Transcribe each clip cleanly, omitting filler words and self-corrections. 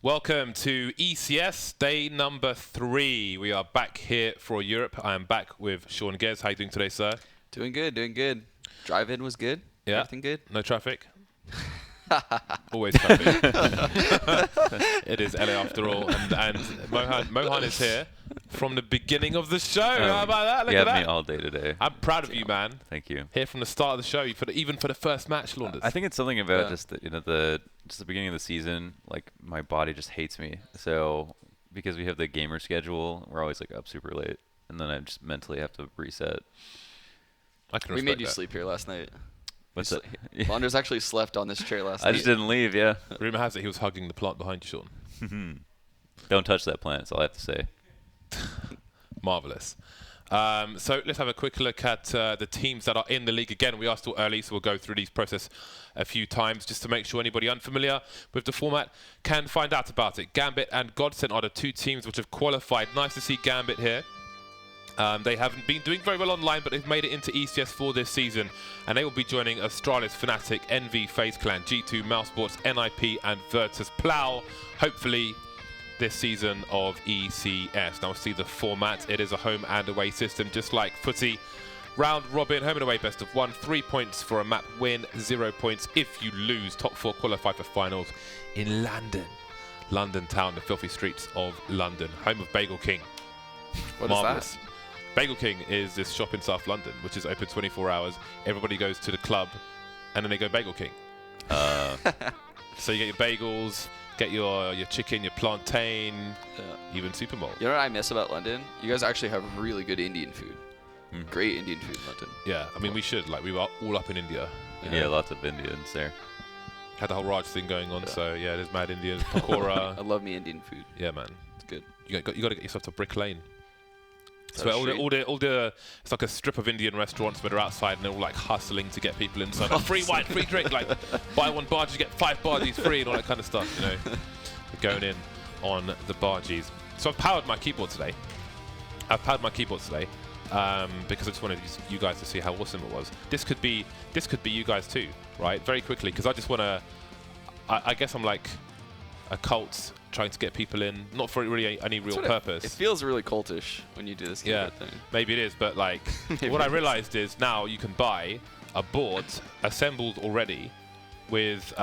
Welcome to ECS, day number 3. We are back here for Europe. I am back with Sean Gez. How are you doing today, sir? Doing good, doing good. Drive-in was good. Yeah. Everything good? No traffic? Always traffic. It is LA after all. And Mohan is here from the beginning of the show. How about that? Look you at have that. me all day today. I'm proud of you, man. Thank you. Here from the start of the show, even for the first match, Launders. I think it's something about just the beginning of the season. Like my body just hates me. So because we have the gamer schedule, we're always like up super late, and then I just mentally have to reset. We made you sleep here last night. What's that? Launders actually slept on this chair last night. I just didn't leave. Yeah. Rumor has it he was hugging the plant behind you, Sean. Don't touch that plant. That's all I have to say. Marvelous. So let's have a quick look at the teams that are in the league. Again, we are still early, so we'll go through these process a few times just to make sure anybody unfamiliar with the format can find out about it. Gambit and Godsend are the two teams which have qualified. Nice to see Gambit here. They haven't been doing very well online, but they've made it into ECS for this season, and they will be joining Astralis, Fnatic, NV, Faze Clan, G2, Mousesports, NIP, and Virtus Plow, hopefully this season of ECS. Now we'll see the format. It is a home and away system, just like footy. Round robin, home and away, best of 1. 3 points for a map win, 0 points if you lose. Top 4 qualify for finals in London. London town, the filthy streets of London. Home of Bagel King. What Marvelous. is that? Bagel King is this shop in South London, which is open 24 hours. Everybody goes to the club, and then they go Bagel King. So you get your bagels, get your chicken, your plantain, even super malt. You know what I miss about London? You guys actually have really good Indian food. Great Indian food in London. Yeah, I mean, we should. Like, we were all up in India. Yeah, lots of Indians there. Had the whole Raj thing going on, so yeah, there's mad Indians. Pakora. I love me Indian food. Yeah, man. It's good. You got to get yourself to Brick Lane. So all the it's like a strip of Indian restaurants that are outside, and they're all like hustling to get people inside. Like, free wine, free drink, like buy one barge, you get 5 barges free, and all that kind of stuff. You know, we're going in on the barges. So I've powered my keyboard today. Because I just wanted you guys to see how awesome it was. This could be you guys too, right? Very quickly, because I just want to. I guess I'm like a cult trying to get people in, not for really any real purpose. It feels really cultish when you do this keyboard thing. Maybe it is, but like what I realized is now you can buy a board assembled already with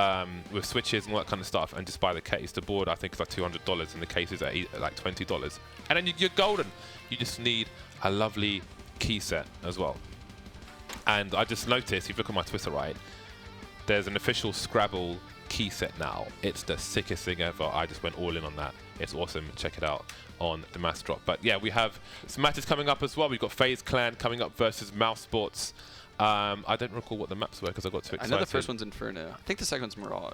switches and all that kind of stuff, and just buy the case. The board I think is like $200, and the case is at like $20, and then you're golden. You just need a lovely key set as well. And I just noticed, if you look at my Twitter, right, there's an official Scrabble key set now. It's the sickest thing ever. I just went all in on that. It's awesome. Check it out on the Mass Drop. But yeah, we have some matches coming up as well. We've got Faze Clan coming up versus Mousesports. I don't recall what the maps were because I got too excited. I know the first one's Inferno. I think the second one's Mirage.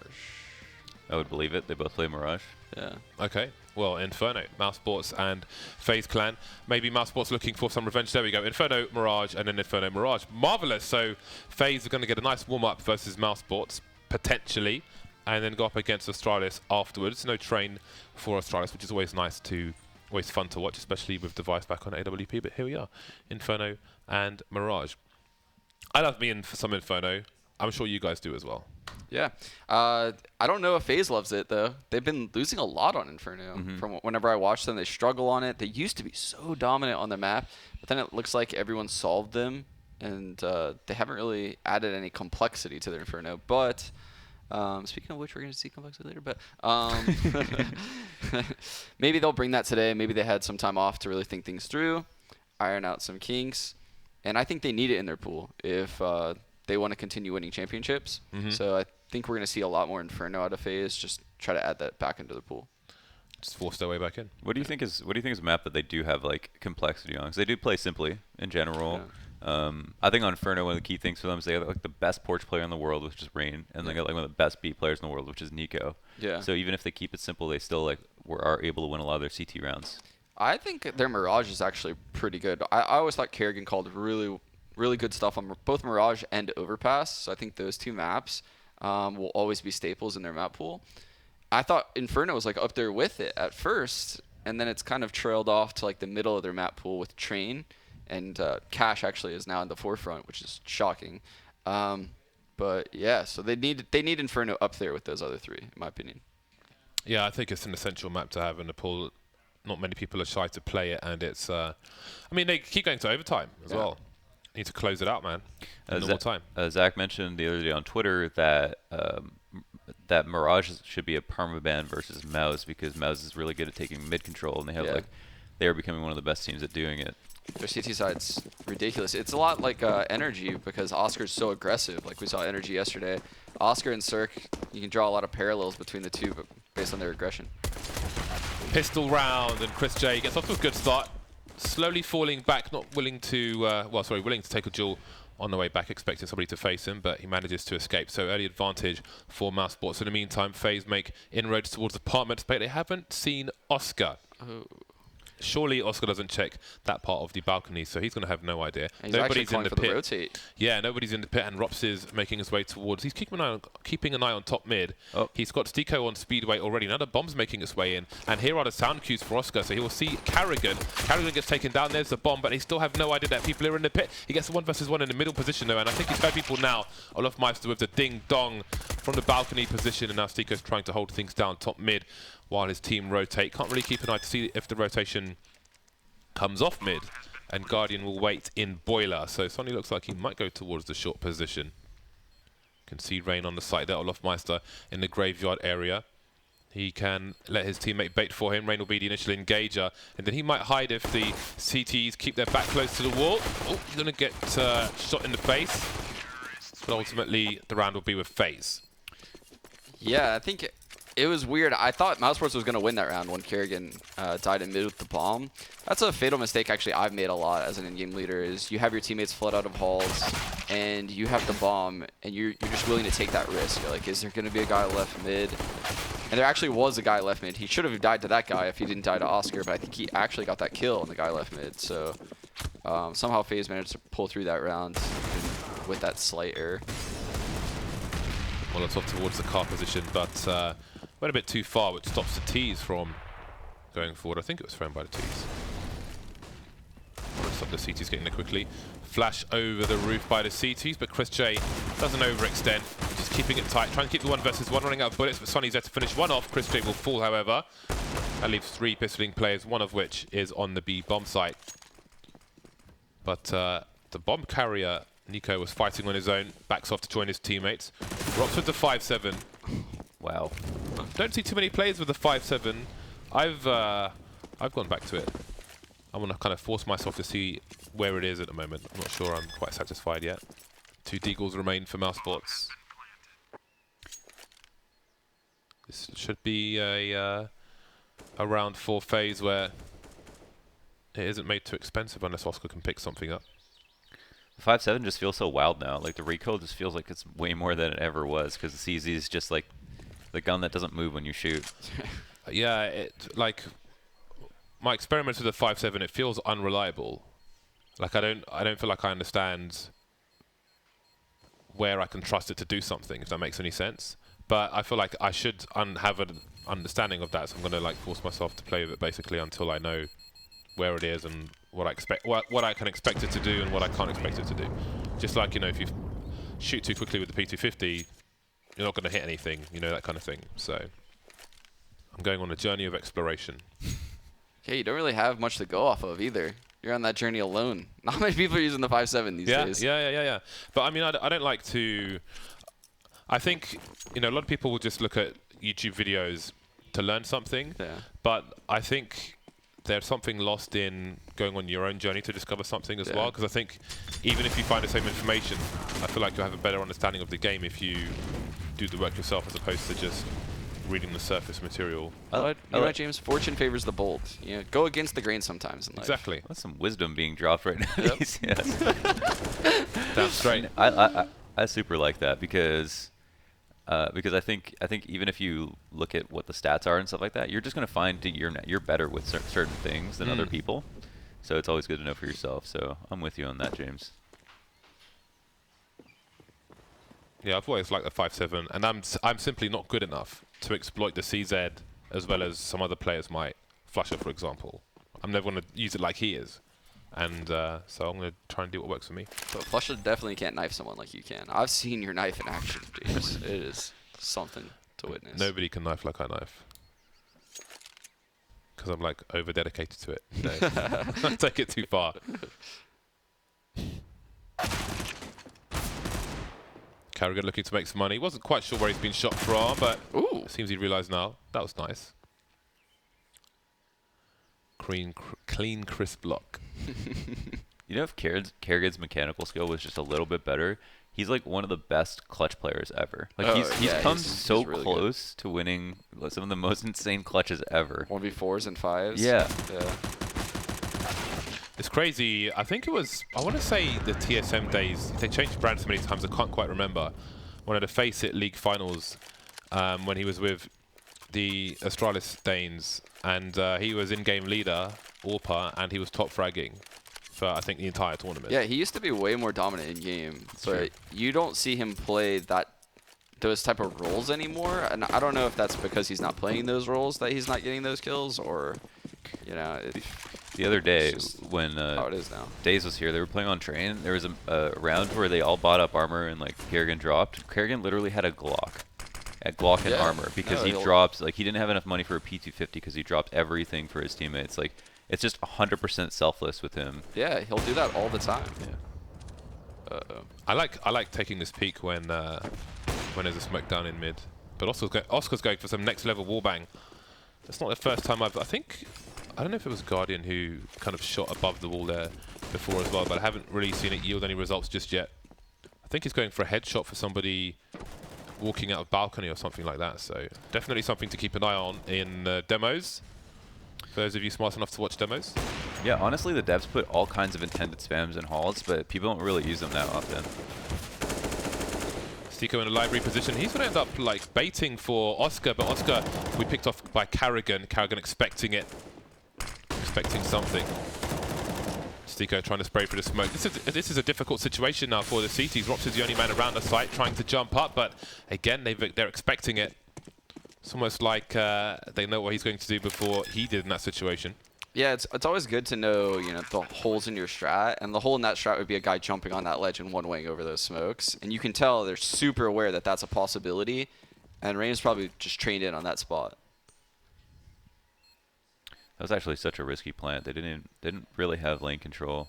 I would believe it. They both play Mirage. Yeah. Okay. Well, Inferno, Mousesports, and Faze Clan. Maybe Mousesports looking for some revenge. There we go. Inferno, Mirage, and then Inferno, Mirage. Marvelous. So Faze are going to get a nice warm-up versus Mousesports, potentially, and then go up against Astralis afterwards. No train for Astralis, which is always always fun to watch, especially with Device back on AWP. But here we are, Inferno and Mirage. I love me for some Inferno. I'm sure you guys do as well. Yeah. I don't know if FaZe loves it, though. They've been losing a lot on Inferno. From whenever I watch them, they struggle on it. They used to be so dominant on the map, but then it looks like everyone solved them, and they haven't really added any complexity to their Inferno. But speaking of which, we're going to see complexity later. But maybe they'll bring that today. Maybe they had some time off to really think things through, iron out some kinks. And I think they need it in their pool if they want to continue winning championships. So I think we're going to see a lot more Inferno out of FaZe. Just try to add that back into the pool. Just force their way back in. What do you think is a map that they do have like complexity on? Because they do play simply in general. Yeah. I think on Inferno, one of the key things for them is they have like the best Porch player in the world, which is Rain, and they got like one of the best B players in the world, which is Nico. Yeah. So even if they keep it simple, they still like are able to win a lot of their CT rounds. I think their Mirage is actually pretty good. I always thought Kerrigan called really good stuff on both Mirage and Overpass. So I think those two maps will always be staples in their map pool. I thought Inferno was like up there with it at first, and then it's kind of trailed off to like the middle of their map pool with Train. And Cash actually is now in the forefront, which is shocking. But yeah, so they need Inferno up there with those other three, in my opinion. Yeah, I think it's an essential map to have in the pool. Not many people are shy to play it, and it's. I mean, they keep going to overtime as well. Need to close it out, man. In normal time. Zach mentioned the other day on Twitter that that Mirage should be a permaban versus Mouse because Mouse is really good at taking mid control, and they have like they are becoming one of the best teams at doing it. Their CT side's ridiculous. It's a lot like Energy because Oscar's so aggressive. Like we saw Energy yesterday. Oscar and Cirque, you can draw a lot of parallels between the two, but based on their aggression. Pistol round, and Chris J gets off to a good start. Slowly falling back, not willing to, willing to take a duel on the way back, expecting somebody to face him, but he manages to escape. So early advantage for Mousesports. In the meantime, FaZe make inroads towards apartments, but they haven't seen Oscar. Oh. Surely Oscar doesn't check that part of the balcony, so he's going to have no idea. And he's nobody's in the pit. Rotate. Yeah, nobody's in the pit, and Rops is making his way towards. He's keeping an eye on top mid. Oh. He's got Stico on Speedway already. Now the bomb's making its way in, and here are the sound cues for Oscar. So he will see Carrigan. Carrigan gets taken down. There's the bomb, but they still have no idea that people are in the pit. He gets a 1 versus 1 in the middle position though, and I think he's heard people now. Olofmeister with the ding dong from the balcony position, and now Stico's trying to hold things down top mid while his team rotate. Can't really keep an eye to see if the rotation comes off mid, and Guardian will wait in boiler. So Sonny looks like he might go towards the short position. Can see Rain on the site there. Olofmeister in the graveyard area. He can let his teammate bait for him. Rain will be the initial engager, and then he might hide if the CTs keep their back close to the wall. Oh, he's going to get shot in the face. But ultimately, the round will be with FaZe. Yeah, I think it was weird. I thought Mousesports was going to win that round when Kerrigan died in mid with the bomb. That's a fatal mistake actually I've made a lot as an in-game leader is you have your teammates flood out of halls and you have the bomb and you're just willing to take that risk. You're like, is there going to be a guy left mid? And there actually was a guy left mid. He should have died to that guy if he didn't die to Oscar, but I think he actually got that kill on the guy left mid. So somehow FaZe managed to pull through that round with that slight error. Well, it's off towards the car position, but went a bit too far, which stops the T's from going forward. I think it was thrown by the T's. Stop the CTs getting there quickly. Flash over the roof by the CTs, but Chris J doesn't overextend. Just keeping it tight, trying to keep the 1 versus 1, running out of bullets, but Sonny's there to finish one off. Chris J will fall, however. That leaves 3 pistoling players, one of which is on the B bomb site. But the bomb carrier, Nico, was fighting on his own, backs off to join his teammates. Rocks with the 5-7. Wow. Don't see too many players with the 5-7. I've gone back to it. I want to kind of force myself to see where it is at the moment. I'm not sure I'm quite satisfied yet. 2 deagles remain for Mousesports. This should be a round 4 phase where it isn't made too expensive unless Oscar can pick something up. The 5.7 just feels so wild now. Like the recoil just feels like it's way more than it ever was because the CZ is just like the gun that doesn't move when you shoot. Yeah, like my experiments with the 5.7, it feels unreliable. Like I don't feel like I understand where I can trust it to do something, if that makes any sense. But I feel like I should have an understanding of that, so I'm going to like force myself to play with it basically until I know where it is and what I expect, what I can expect it to do and what I can't expect it to do. Just like, you know, if you shoot too quickly with the P250, you're not going to hit anything, you know, that kind of thing. So I'm going on a journey of exploration. Okay, you don't really have much to go off of either. You're on that journey alone. Not many people are using the 5.7 these days. Yeah. But I mean, I don't like to. I think, you know, a lot of people will just look at YouTube videos to learn something. Yeah. But I think there's something lost in going on your own journey to discover something as well. Because I think even if you find the same information, I feel like you'll have a better understanding of the game if you do the work yourself as opposed to just reading the surface material. You know what, James? Fortune favors the bold. You know, go against the grain sometimes in life. Exactly. That's some wisdom being dropped right now. Yep. Yes. That's straight. I super like that because I think even if you look at what the stats are and stuff like that, you're just gonna find you're better with certain things than other people. So it's always good to know for yourself. So I'm with you on that, James. Yeah, I've always liked the 5.7, and I'm simply not good enough to exploit the CZ as well as some other players might. Flusher, for example. I'm never going to use it like he is. And so I'm going to try and do what works for me. But Flusher definitely can't knife someone like you can. I've seen your knife in action, James. It is something to witness. Nobody can knife like I knife. because I'm like over dedicated to it. No. Take it too far. Carrigan looking to make some money. Wasn't quite sure where he's been shot from, but Ooh. it seems he realised now. That was nice. Clean, crisp block. You know, if Kerrigan's mechanical skill was just a little bit better, he's like one of the best clutch players ever. Like he's come so really close to winning some of the most insane clutches ever. 1v4s and 5s. Yeah. It's crazy. I think it was, I want to say the TSM days. They changed brands so many times, I can't quite remember. One of the FACEIT League finals when he was with the Astralis Danes, and he was in-game leader, Orpa, and he was top fragging for, I think, the entire tournament. Yeah, he used to be way more dominant in-game, but you don't see him play those type of roles anymore, and I don't know if that's because he's not playing those roles that he's not getting those kills, or, you know, the other day when how it is now. Daze was here, they were playing on train. There was a round where they all bought up armor and like Kerrigan dropped. Kerrigan literally had a Glock. At Glock and armor because he dropped, like, he didn't have enough money for a P250 because he dropped everything for his teammates. Like, it's just 100% selfless with him. Yeah, he'll do that all the time. Yeah. I like taking this peek when there's a smoke down in mid. But Oscar's going for some next level wallbang. That's not the first time I don't know if it was Guardian who kind of shot above the wall there before as well, but I haven't really seen it yield any results just yet. I think he's going for a headshot for somebody walking out of balcony or something like that, so definitely something to keep an eye on in demos, for those of you smart enough to watch demos. Yeah, honestly, the devs put all kinds of intended spams in halls, but people don't really use them that often. Stico in a library position. He's going to end up like baiting for Oscar, but Oscar we picked off by Carrigan. Carrigan expecting something. Stico trying to spray for the smoke. This is a difficult situation now for the CTs. Rops is the only man around the site trying to jump up, but again, they're expecting it. It's almost like they know what he's going to do before he did in that situation. Yeah, it's always good to know, you know, the holes in your strat, and the hole in that strat would be a guy jumping on that ledge and one-waying over those smokes, and you can tell they're super aware that that's a possibility, and Rain's probably just trained in on that spot. That was actually such a risky plant. They didn't really have lane control.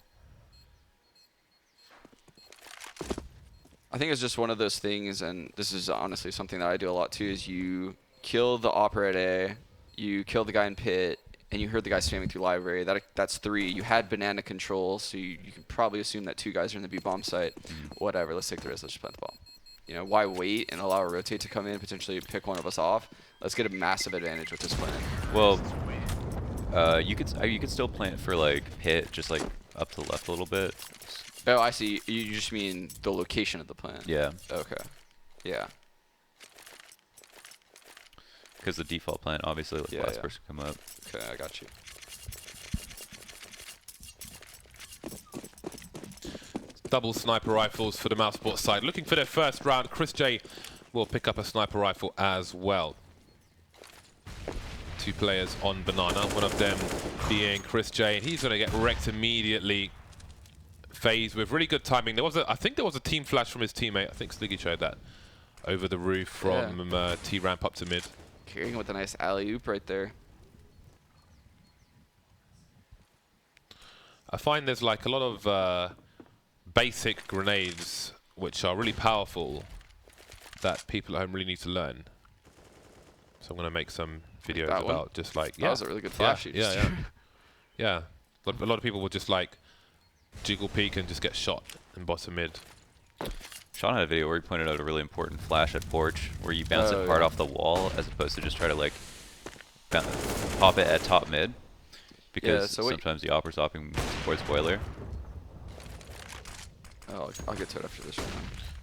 I think it's just one of those things, and this is honestly something that I do a lot too, is you kill the Opera at A, you kill the guy in pit, and you heard the guy spamming through library. That's 3. You had banana control, so you can probably assume that 2 guys are in the B bomb site. Whatever, let's take the risk, let's just plant the ball. You know, why wait and allow a rotate to come in, potentially pick one of us off? Let's get a massive advantage with this plan. Well, you could still plant for like pit, just like up to the left a little bit. Oh, I see. You just mean the location of the plant. Yeah. Okay. Yeah. Because the default plant obviously lets the last person come up. Okay, I got you. Double sniper rifles for the Mousesports side. Looking for their first round. Chris J will pick up a sniper rifle as well. 2 players on banana, one of them being Chris J, and he's going to get wrecked immediately. Faze with really good timing. I think there was a team flash from his teammate. I think Sliggy showed that over the roof from T ramp up to mid. Carrying with a nice alley-oop right there. I find there's like a lot of basic grenades which are really powerful that people at home really need to learn. So I'm going to make some videos about just like... That was a really good flash. Yeah. A lot of people will just like jiggle peek and just get shot in bottom mid. Sean had a video where he pointed out a really important flash at Porch, where you bounce it hard off the wall as opposed to just try to like pop it at top mid, because sometimes the opper's hopping towards boiler. Oh, I'll get to it after this round.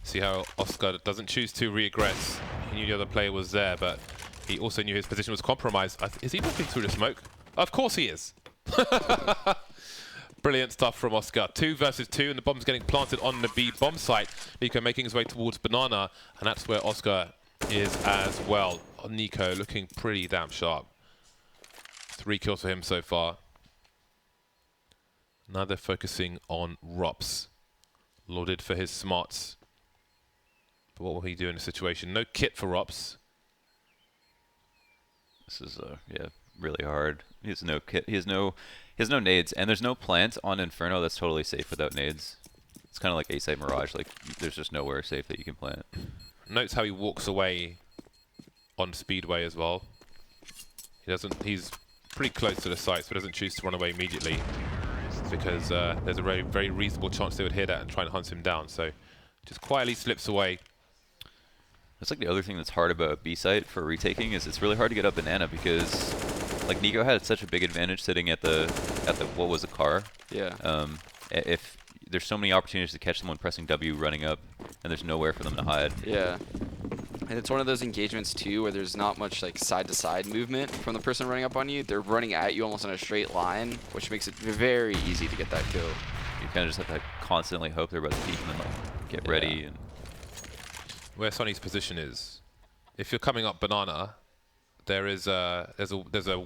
See how Oscar doesn't choose to re-aggress. He knew the other player was there, but he also knew his position was compromised. Is he looking through the smoke? Of course he is. Brilliant stuff from Oscar. 2 versus 2, and the bomb's getting planted on the B bomb site. Nico making his way towards banana, and that's where Oscar is as well. Nico looking pretty damn sharp. 3 kills for him so far. Now they're focusing on Rops. Lauded for his smarts. But what will he do in this situation? No kit for Rops. This is yeah, really hard. He has no kit. He has no nades, and there's no plant on Inferno that's totally safe without nades. It's kind of like A-site Mirage. Like there's just nowhere safe that you can plant. Notes how he walks away on Speedway as well. He doesn't. He's pretty close to the site, so he doesn't choose to run away immediately because there's a very, very reasonable chance they would hear that and try and hunt him down. So just quietly slips away. That's like the other thing that's hard about B-site for retaking is it's really hard to get up banana because like Nico had such a big advantage sitting at the what was a car. Yeah. If there's so many opportunities to catch someone pressing W running up, and there's nowhere for them to hide. Yeah. And it's one of those engagements too where there's not much like side-to-side movement from the person running up on you. They're running at you almost in a straight line, which makes it very easy to get that kill. You kind of just have to constantly hope they're about to peek and then like, get ready. And Where Sonny's position is, if you're coming up banana, there's a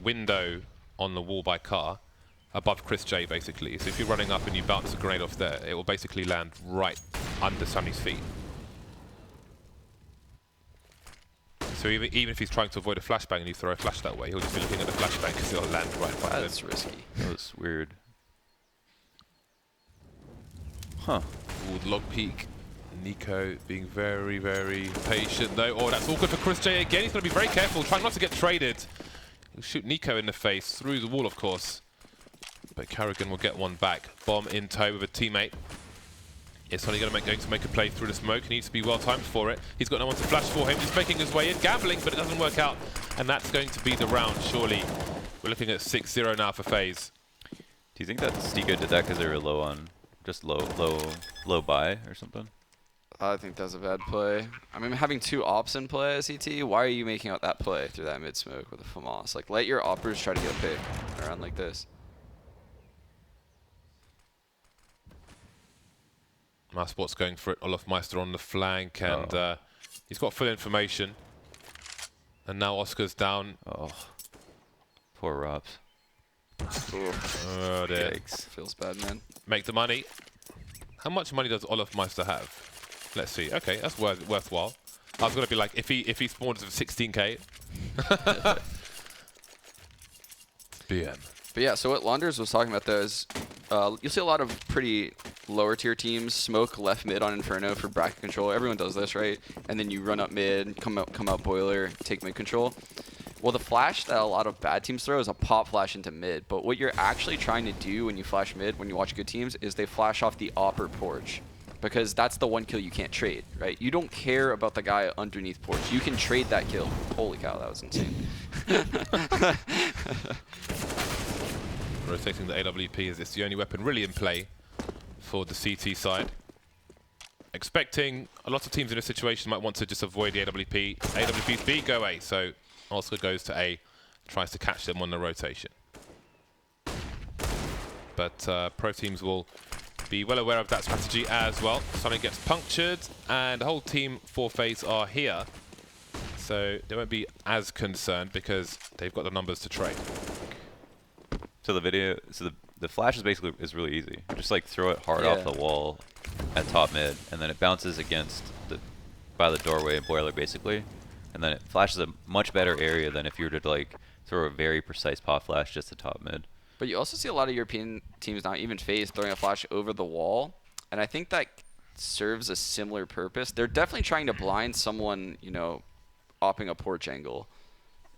window on the wall by car above Chris J basically. So if you're running up and you bounce a grenade off there, it will basically land right under Sonny's feet. So even if he's trying to avoid a flashbang and you throw a flash that way, he'll just be looking at the flashbang because it'll land right in front of him. That's risky. that was weird. Huh. Ooh, log peek. Nico being very, very patient though. Oh, that's all good for Chris J again. He's going to be very careful, trying not to get traded. He'll shoot Nico in the face, through the wall of course. But Carrigan will get one back. Bomb in tow with a teammate. It's only going to make a play through the smoke. He needs to be well timed for it. He's got no one to flash for him. He's making his way in, gambling, but it doesn't work out. And that's going to be the round, surely. We're looking at 6-0 now for FaZe. Do you think that Stiga did that because they were low on, just low buy or something? I think that's a bad play. I mean, having two ops in play as CT, why are you making out that play through that mid smoke with a FAMAS? Like, let your oppers try to get a pick around like this. Mousesports going for it. Olaf Meister on the flank, and he's got full information. And now Oscar's down. Oh, poor Robs. Oh dear. Yikes. Feels bad, man. Make the money. How much money does Olaf Meister have? Let's see. Okay, that's worthwhile. I was gonna be like, if he spawns with 16k. BM. But yeah, so what Launders was talking about though is you'll see a lot of pretty lower tier teams smoke left mid on Inferno for bracket control. Everyone does this, right? And then you run up mid, come out boiler, take mid control. Well, the flash that a lot of bad teams throw is a pop flash into mid. But what you're actually trying to do when you flash mid, when you watch good teams, is they flash off the upper porch. Because that's the one kill you can't trade, right? You don't care about the guy underneath porch. You can trade that kill. Holy cow, that was insane. Rotating the AWP as it's the only weapon really in play for the CT side. Expecting a lot of teams in this situation might want to just avoid the AWP. AWP's B, go A. So Oscar goes to A, tries to catch them on the rotation. But pro teams will be well aware of that strategy as well. Sonny gets punctured, and the whole team for FaZe are here. So they won't be as concerned because they've got the numbers to trade. So the flash is basically really easy. Just like throw it hard off the wall at top mid, and then it bounces against by the doorway and boiler basically, and then it flashes a much better area than if you were to like throw a very precise pop flash just to top mid. But you also see a lot of European teams now, even FaZe, throwing a flash over the wall, and I think that serves a similar purpose. They're definitely trying to blind someone, you know, opping a porch angle.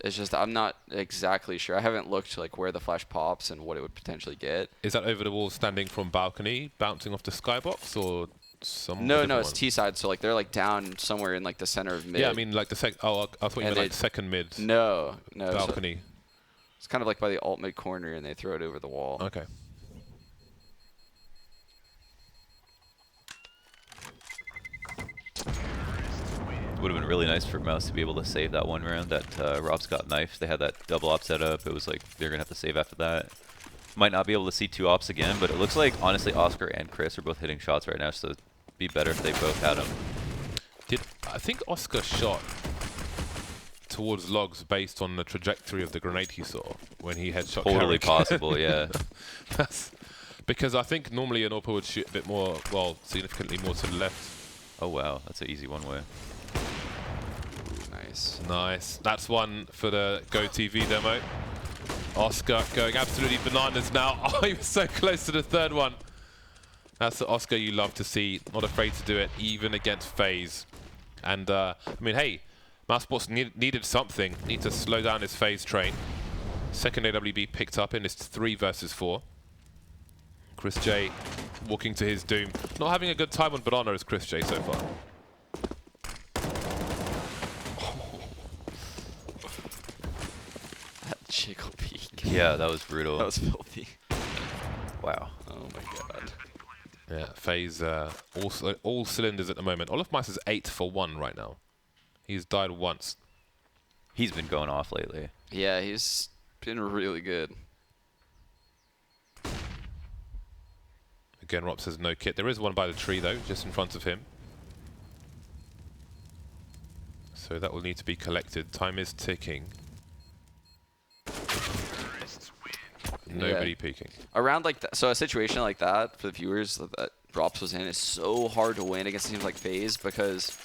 It's just I'm not exactly sure. I haven't looked like where the flash pops and what it would potentially get. Is that over the wall standing from balcony, bouncing off the skybox, or some? No, it's T side. So like they're like down somewhere in like the center of mid. Yeah, I mean like the Oh, I thought you meant like second mid. No. Balcony. So it's kind of like by the alt mid corner, and they throw it over the wall. Okay. It would have been really nice for Mouse to be able to save that one round that Robs got knifed. They had that double op set up. It was like they're going to have to save after that. Might not be able to see two ops again, but it looks like, honestly, Oscar and Chris are both hitting shots right now, so it'd be better if they both had them. I think Oscar shot towards logs based on the trajectory of the grenade he saw when he headshot Totally Carrick. possible, yeah. That's because I think normally an AWP would shoot a bit more, significantly more to the left. Oh, wow. That's an easy one way. Nice. Nice. Nice. That's one for the Go TV demo. Oscar going absolutely bananas now. Oh, he was so close to the third one. That's the Oscar you love to see. Not afraid to do it, even against Faze. And, I mean, hey, Mousesports needed something. Need to slow down his Faze train. Second AWB picked up in his 3 versus 4. Chris J walking to his doom. Not having a good time on Banana as Chris J so far. That jiggle peek. Yeah, that was brutal. That was filthy. Wow. Oh my god. Yeah, Faze all cylinders at the moment. Olofmeister is 8 for 1 right now. He's died once. He's been going off lately. Yeah, he's been really good. Again, Rob says no kit. There is one by the tree, though, just in front of him. So that will need to be collected. Time is ticking. Nobody peeking. Around like so a situation like that for the viewers that Drops was in is so hard to win against teams like FaZe because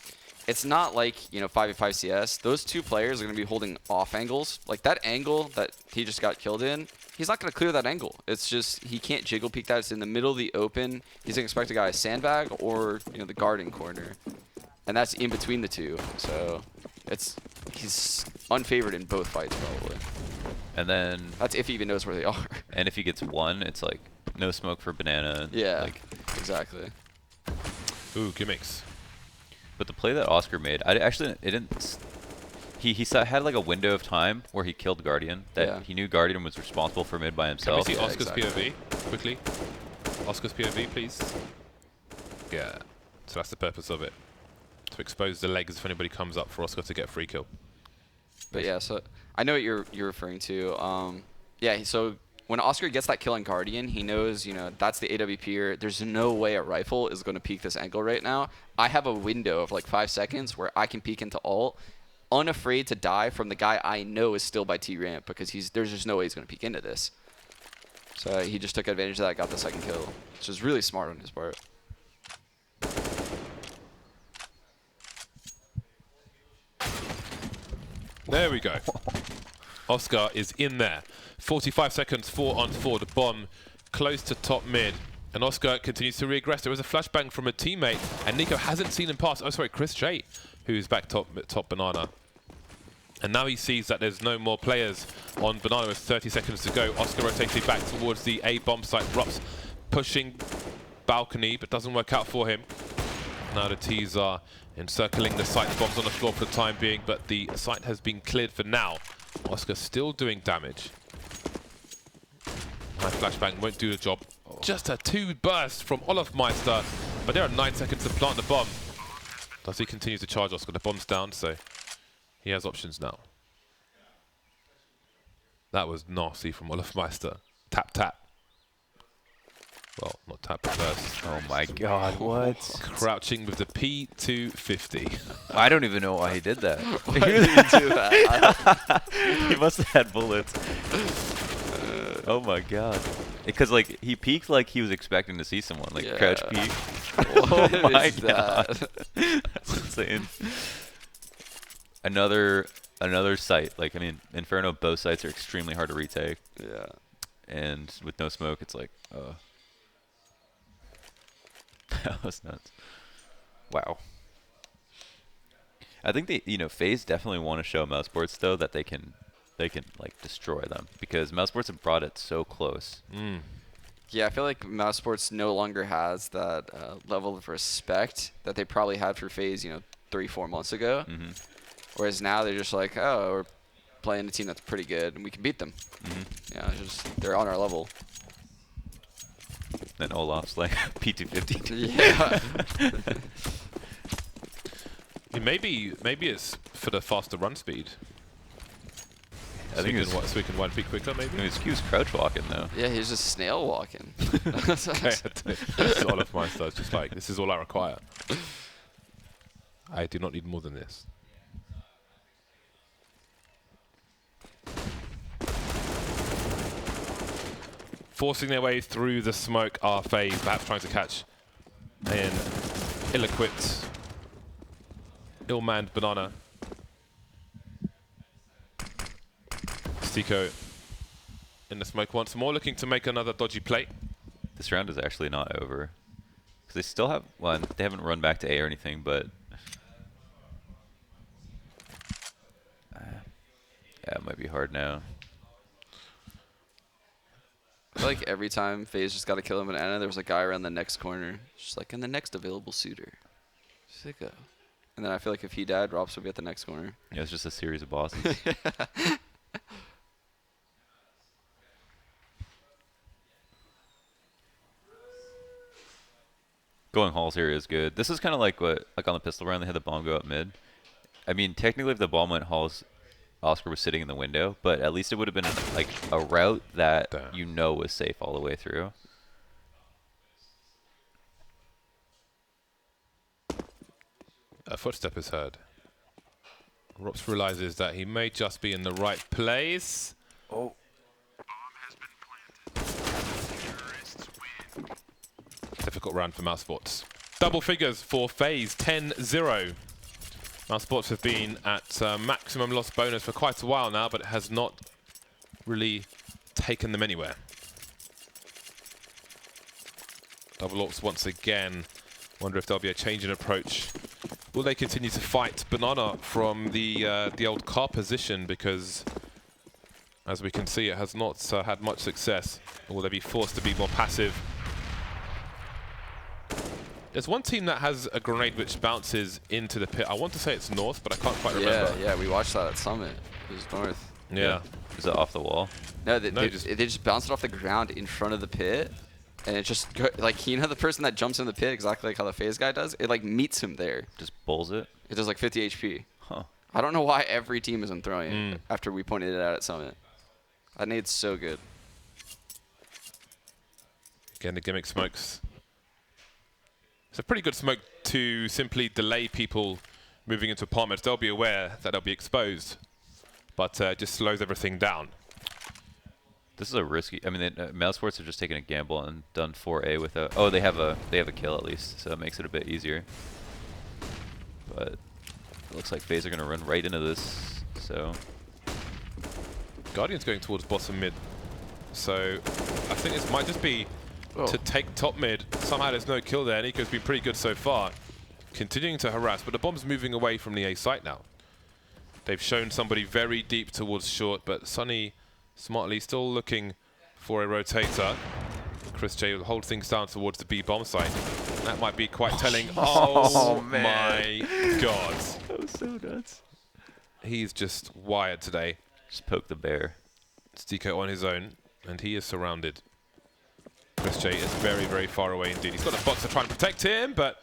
it's not like, you know, 5v5 CS. Those two players are going to be holding off angles. Like that angle that he just got killed in, he's not going to clear that angle. It's just he can't jiggle peek that. It's in the middle of the open. He's going to expect a guy to sandbag or, you know, the guarding corner. And that's in between the two. So he's unfavored in both fights probably. And then That's if he even knows where they are. and if he gets one, it's like no smoke for Banana. Yeah, Like, exactly. Ooh, gimmicks. but the play that Oscar made, it didn't. He had like a window of time where he killed Guardian. That he knew Guardian was responsible for mid by Can we himself. see Yeah, Oscar's exactly. POV quickly? Oscar's POV, please. Yeah, so that's the purpose of it. To expose the legs if anybody comes up for Oscar to get free kill. But yeah, so I know what you're referring to. Yeah, so when Oscar gets that kill on Guardian, he knows, you know, that's the AWPer. There's no way a rifle is going to peek this angle right now. I have a window of like 5 seconds where I can peek into ult, unafraid to die from the guy I know is still by T-ramp because there's just no way he's going to peek into this. So he just took advantage of that, got the second kill, which is really smart on his part. There we go. Oscar is in there. 45 seconds, 4 on 4. The bomb close to top mid. And Oscar continues to regress. There was a flashbang from a teammate, and Nico hasn't seen him pass. Oh, sorry, Chris J, who's back top Banana. And now he sees that there's no more players on Banana with 30 seconds to go. Oscar rotating back towards the A bomb site. Rups pushing balcony, but doesn't work out for him. Now the T's are encircling the site. The bomb's on the floor for the time being, but the site has been cleared for now. Oscar still doing damage. High flashbang won't do the job. Just a 2 burst from Olofmeister, but there are 9 seconds to plant the bomb. Does he continue to charge Oscar? The bomb's down, so he has options now. That was nasty from Olofmeister. Tap, tap. Well, not tap, but burst. Oh my god, what? Crouching with the P250. I don't even know why he did that. Why did he do that? He must have had bullets. Oh my god. Because like he peeked like he was expecting to see someone, like crouch peek. What Oh my is god. That's insane. Another site. Like I mean, Inferno, both sites are extremely hard to retake. Yeah. And with no smoke, it's like, that was nuts. Wow. I think FaZe definitely want to show Mousesports though that they can like destroy them because Mousesports have brought it so close. Yeah, I feel like Mousesports no longer has that level of respect that they probably had for FaZe, 3-4 months ago. Whereas now they're just like, oh, we're playing a team that's pretty good and we can beat them. Yeah, they're on our level. Then Olaf's like P250. Yeah. Maybe it's for the faster run speed. I think so we can one peak quicker, maybe? His Q's crouch walking though. Yeah, he's just snail walking. Okay, that's all of my stuff. Just like, this is all I require. I do not need more than this. Forcing their way through the smoke are FaZe, perhaps trying to catch an ill-equipped, ill-manned Banana. Stico in the smoke once more, looking to make another dodgy play. This round is actually not over. Because they still have, well, they haven't run back to A or anything, but yeah, it might be hard now. I feel like every time FaZe just got to kill him in Ana, there was a guy around the next corner. Just like, and the next available suitor. Sicko. And then I feel like if he died, Rops would be at the next corner. Yeah, it's just a series of bosses. Going halls here is good. This is kind of like what, like on the pistol round, they had the bomb go up mid. I mean, technically, if the bomb went halls, Oscar was sitting in the window, but at least it would have been like a route that you know was safe all the way through. A footstep is heard. Rops realizes that he may just be in the right place. Oh. Difficult round for Mousesports. Double figures for FaZe, 10-0. Mousesports have been at maximum loss bonus for quite a while now, but it has not really taken them anywhere. Double Orcs once again. Wonder if there'll be a change in approach. Will they continue to fight Banana from the old car position? Because, as we can see, it has not had much success. Or will they be forced to be more passive? There's one team that has a grenade which bounces into the pit. I want to say it's North, but I can't quite remember. Yeah, we watched that at Summit. It was North. Yeah. Is it off the wall? No, they just bounced it off the ground in front of the pit. And it just, like, you know the person that jumps in the pit, exactly like how the FaZe guy does? It, like, meets him there. Just bowls it? It does, like, 50 HP. Huh. I don't know why every team isn't throwing it after we pointed it out at Summit. That nade's so good. Again, the gimmick smokes. It's a pretty good smoke to simply delay people moving into apartments. They'll be aware that they'll be exposed, but it just slows everything down. This is a risky. I mean, Mousesports have just taken a gamble and done 4A with a. Oh, they have a kill at least, so it makes it a bit easier. But it looks like FaZe are going to run right into this. So Guardian's going towards bottom mid, so I think this might just be to take top mid. Somehow there's no kill there. Nico's been pretty good so far, continuing to harass, but the bomb's moving away from the A site now. They've shown somebody very deep towards short, but Sunny smartly still looking for a rotator. Chris J will hold things down towards the B bomb site. That might be quite telling. Oh my god. that was so nuts. He's just wired today. Just poke the bear. Stico on his own, and he is surrounded. Chris J is very, very far away indeed. He's got a box to try and protect him, but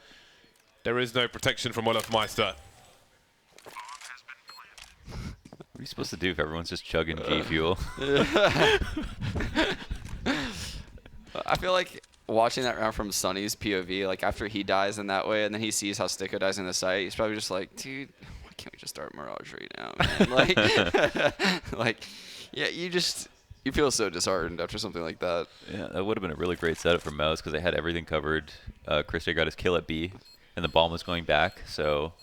there is no protection from Olaf Meister. What are you supposed to do if everyone's just chugging G Fuel? I feel like watching that round from Sunny's POV, like after he dies in that way, and then he sees how Stico dies in the site, he's probably just like, dude, why can't we just start Mirage right now, man? Like, yeah, you feel so disheartened after something like that. Yeah, that would have been a really great setup for Mouse because they had everything covered. Chris J got his kill at B, and the bomb was going back, so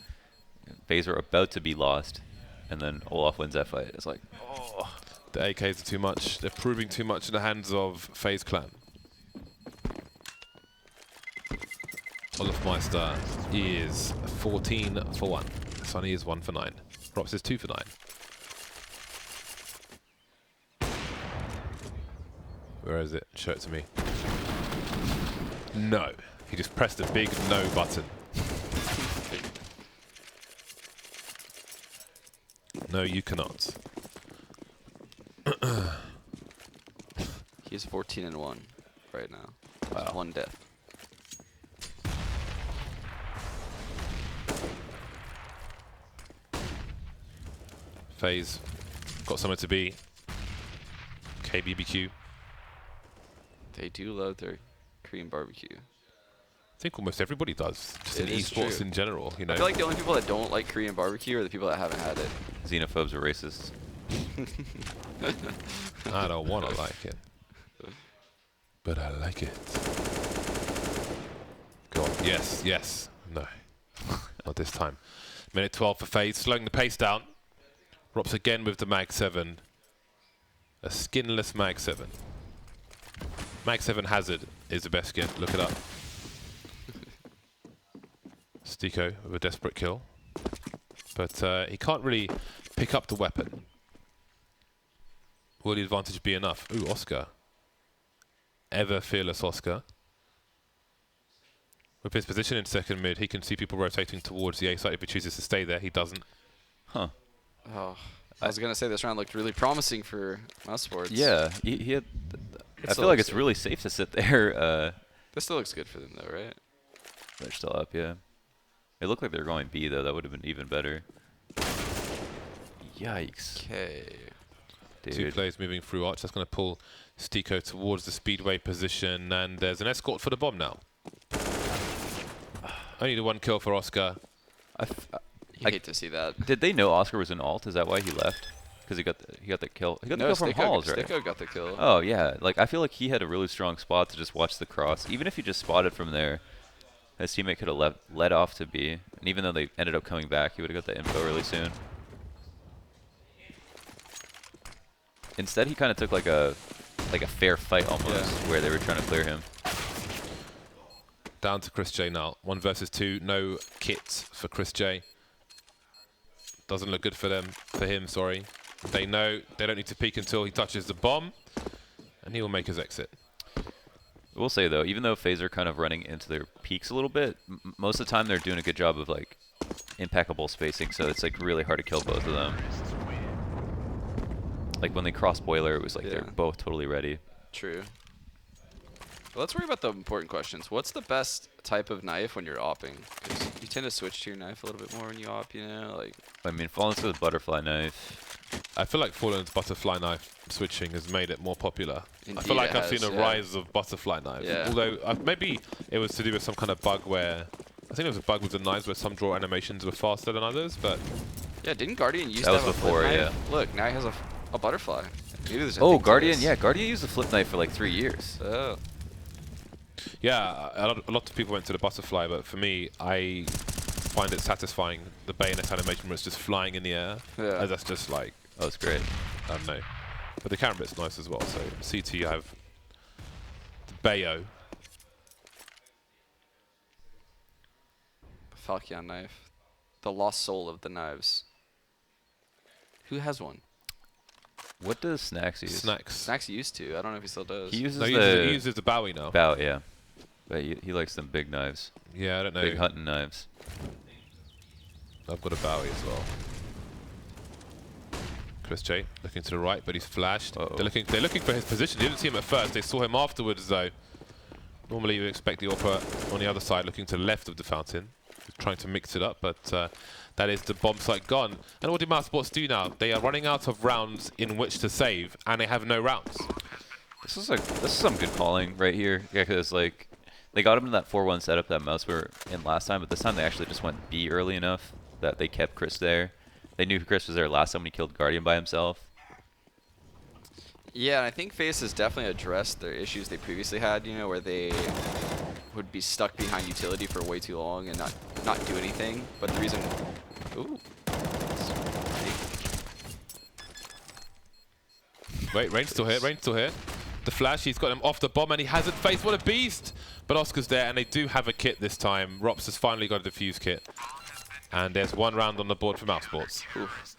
FaZe were about to be lost. And then Olaf wins that fight. It's like, oh. The AKs are too much. They're proving too much in the hands of FaZe Clan. Olaf Meister is 14 for 1. Sunny is 1 for 9. Rops is 2 for 9. Where is it? Show it to me. No. He just pressed the big no button. No, you cannot. He's 14-1 right now. Wow. 1 death. FaZe got somewhere to be. KBBQ. They do love their Korean barbecue. I think almost everybody does, just in It is esports true. in general. You know. I feel like the only people that don't like Korean barbecue are the people that haven't had it. Xenophobes are racists. I don't want to like it, but I like it. Go on. Yes, yes. No. Not this time. Minute 12 for FaZe, slowing the pace down. Rops again with the Mag 7. A skinless Mag 7. Mag 7 Hazard is the best skin. Look it up. Stiko with a desperate kill. But he can't really pick up the weapon. Will the advantage be enough? Ooh, Oscar. Ever fearless Oscar. With his position in second mid, he can see people rotating towards the A site if he chooses to stay there. He doesn't. Huh. Oh, I was gonna say this round looked really promising for Mousesports. Yeah, he had. I feel like it's really safe to sit there. This still looks good for them though, right? They're still up, yeah. It looked like they were going B though. That would have been even better. Yikes. Okay. Dude. 2 players moving through Arch. That's going to pull Stiko towards the speedway position, and there's an escort for the bomb now. Only the 1 kill for Oscar. I hate to see that. Did they know Oscar was in alt? Is that why he left? Because he got the kill. He got the kill from Halls, right? Stiko got the kill. Oh yeah, like I feel like he had a really strong spot to just watch the cross. Even if he just spotted from there, his teammate could have led off to B. And even though they ended up coming back, he would have got the info really soon. Instead, he kind of took like a fair fight almost, where they were trying to clear him. Down to Chris J now. 1 versus 2. No kits for Chris J. Doesn't look good for him, sorry. They know they don't need to peek until he touches the bomb, and he will make his exit. I will say though, even though FaZe are kind of running into their peaks a little bit, most of the time they're doing a good job of like impeccable spacing, so it's like really hard to kill both of them. Like when they cross boiler, it was like they're both totally ready. True. Well, let's worry about the important questions. What's the best type of knife when you're opping? Because you tend to switch to your knife a little bit more when you op, you know? Like, I mean, Fallen's with butterfly knife. I feel like Fallen's butterfly knife switching has made it more popular. Indeed, I feel like I've has, seen a rise of butterfly knives. Yeah. Although maybe it was to do with some kind of bug where, I think it was a bug with the knives where some draw animations were faster than others, but... yeah, didn't Guardian use That was with before, knife? yeah. Look, now he has a butterfly. Maybe there's a Oh, thing to Guardian, this. yeah, Guardian used the flip knife for like 3 years. Oh. Yeah, a lot of people went to the butterfly, but for me, I find it satisfying, the bayonet animation where it's just flying in the air. Yeah. As that's just like, Oh, it's great. I don't know. But the camera bit's nice as well, so CT you have the Bayo. Falchion knife. The lost soul of the knives. Who has one? What does Snacks use? Snacks. Snacks used to. I don't know if he still does. He uses No, the he uses the Bowie now. bow, yeah. But he likes them big knives. Yeah, I don't know. Big hunting knives. I've got a Bowie as well. Chris J looking to the right, but he's flashed. They're looking for his position. They didn't see him at first. They saw him afterwards, though. Normally, you would expect the AWP on the other side, looking to the left of the fountain, trying to mix it up, but that is the bomb site gone. And what do Mousesports do now? They are running out of rounds in which to save, and they have no rounds. This is some good calling right here. Yeah, because like they got him in that 4-1 setup that Mouse were in last time, but this time they actually just went B early enough that they kept Chris there. They knew Chris was there last time when he killed Guardian by himself. Yeah, and I think FaCe has definitely addressed their issues they previously had, you know, where they would be stuck behind utility for way too long and not do anything. But the reason... Ooh. Wait, Rain's still here, Rain's still here. The flash, he's got him off the bomb and he hasn't faced. What a beast! But Oscar's there and they do have a kit this time. Rops has finally got a defuse kit. And there's 1 round on the board for Mousesports. Oof.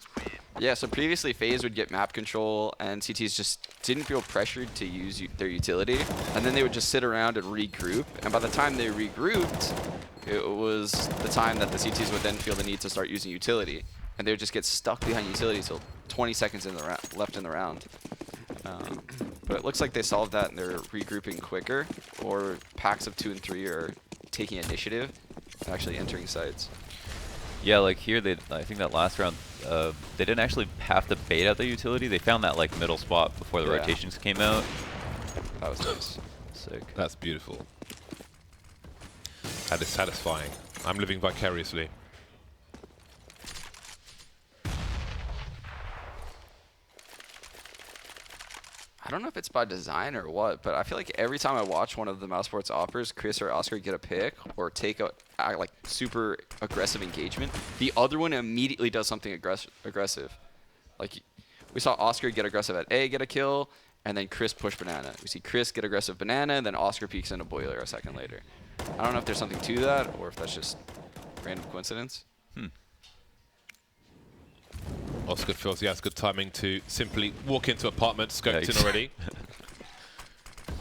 Yeah, so previously FaZe would get map control and CTs just didn't feel pressured to use their utility. And then they would just sit around and regroup. And by the time they regrouped, it was the time that the CTs would then feel the need to start using utility. And they would just get stuck behind utility until 20 seconds in the left in the round. But it looks like they solved that and they're regrouping quicker, or packs of 2 and 3 are taking initiative and actually entering sites. Yeah, like here, I think that last round, they didn't actually have to bait out the utility. They found that like middle spot before the rotations came out. That was nice. Sick. That's beautiful. That is satisfying. I'm living vicariously. I don't know if it's by design or what, but I feel like every time I watch one of the Mousesports offers, Chris or Oscar get a pick or take a like super aggressive engagement, the other one immediately does something aggressive. Like We saw Oscar get aggressive at A, get a kill, and then Chris push banana. We see Chris get aggressive banana, and then Oscar peeks into boiler a second later. I don't know if there's something to that, or if that's just random coincidence. Oscar feels he has good timing to simply walk into apartment, scoped in already.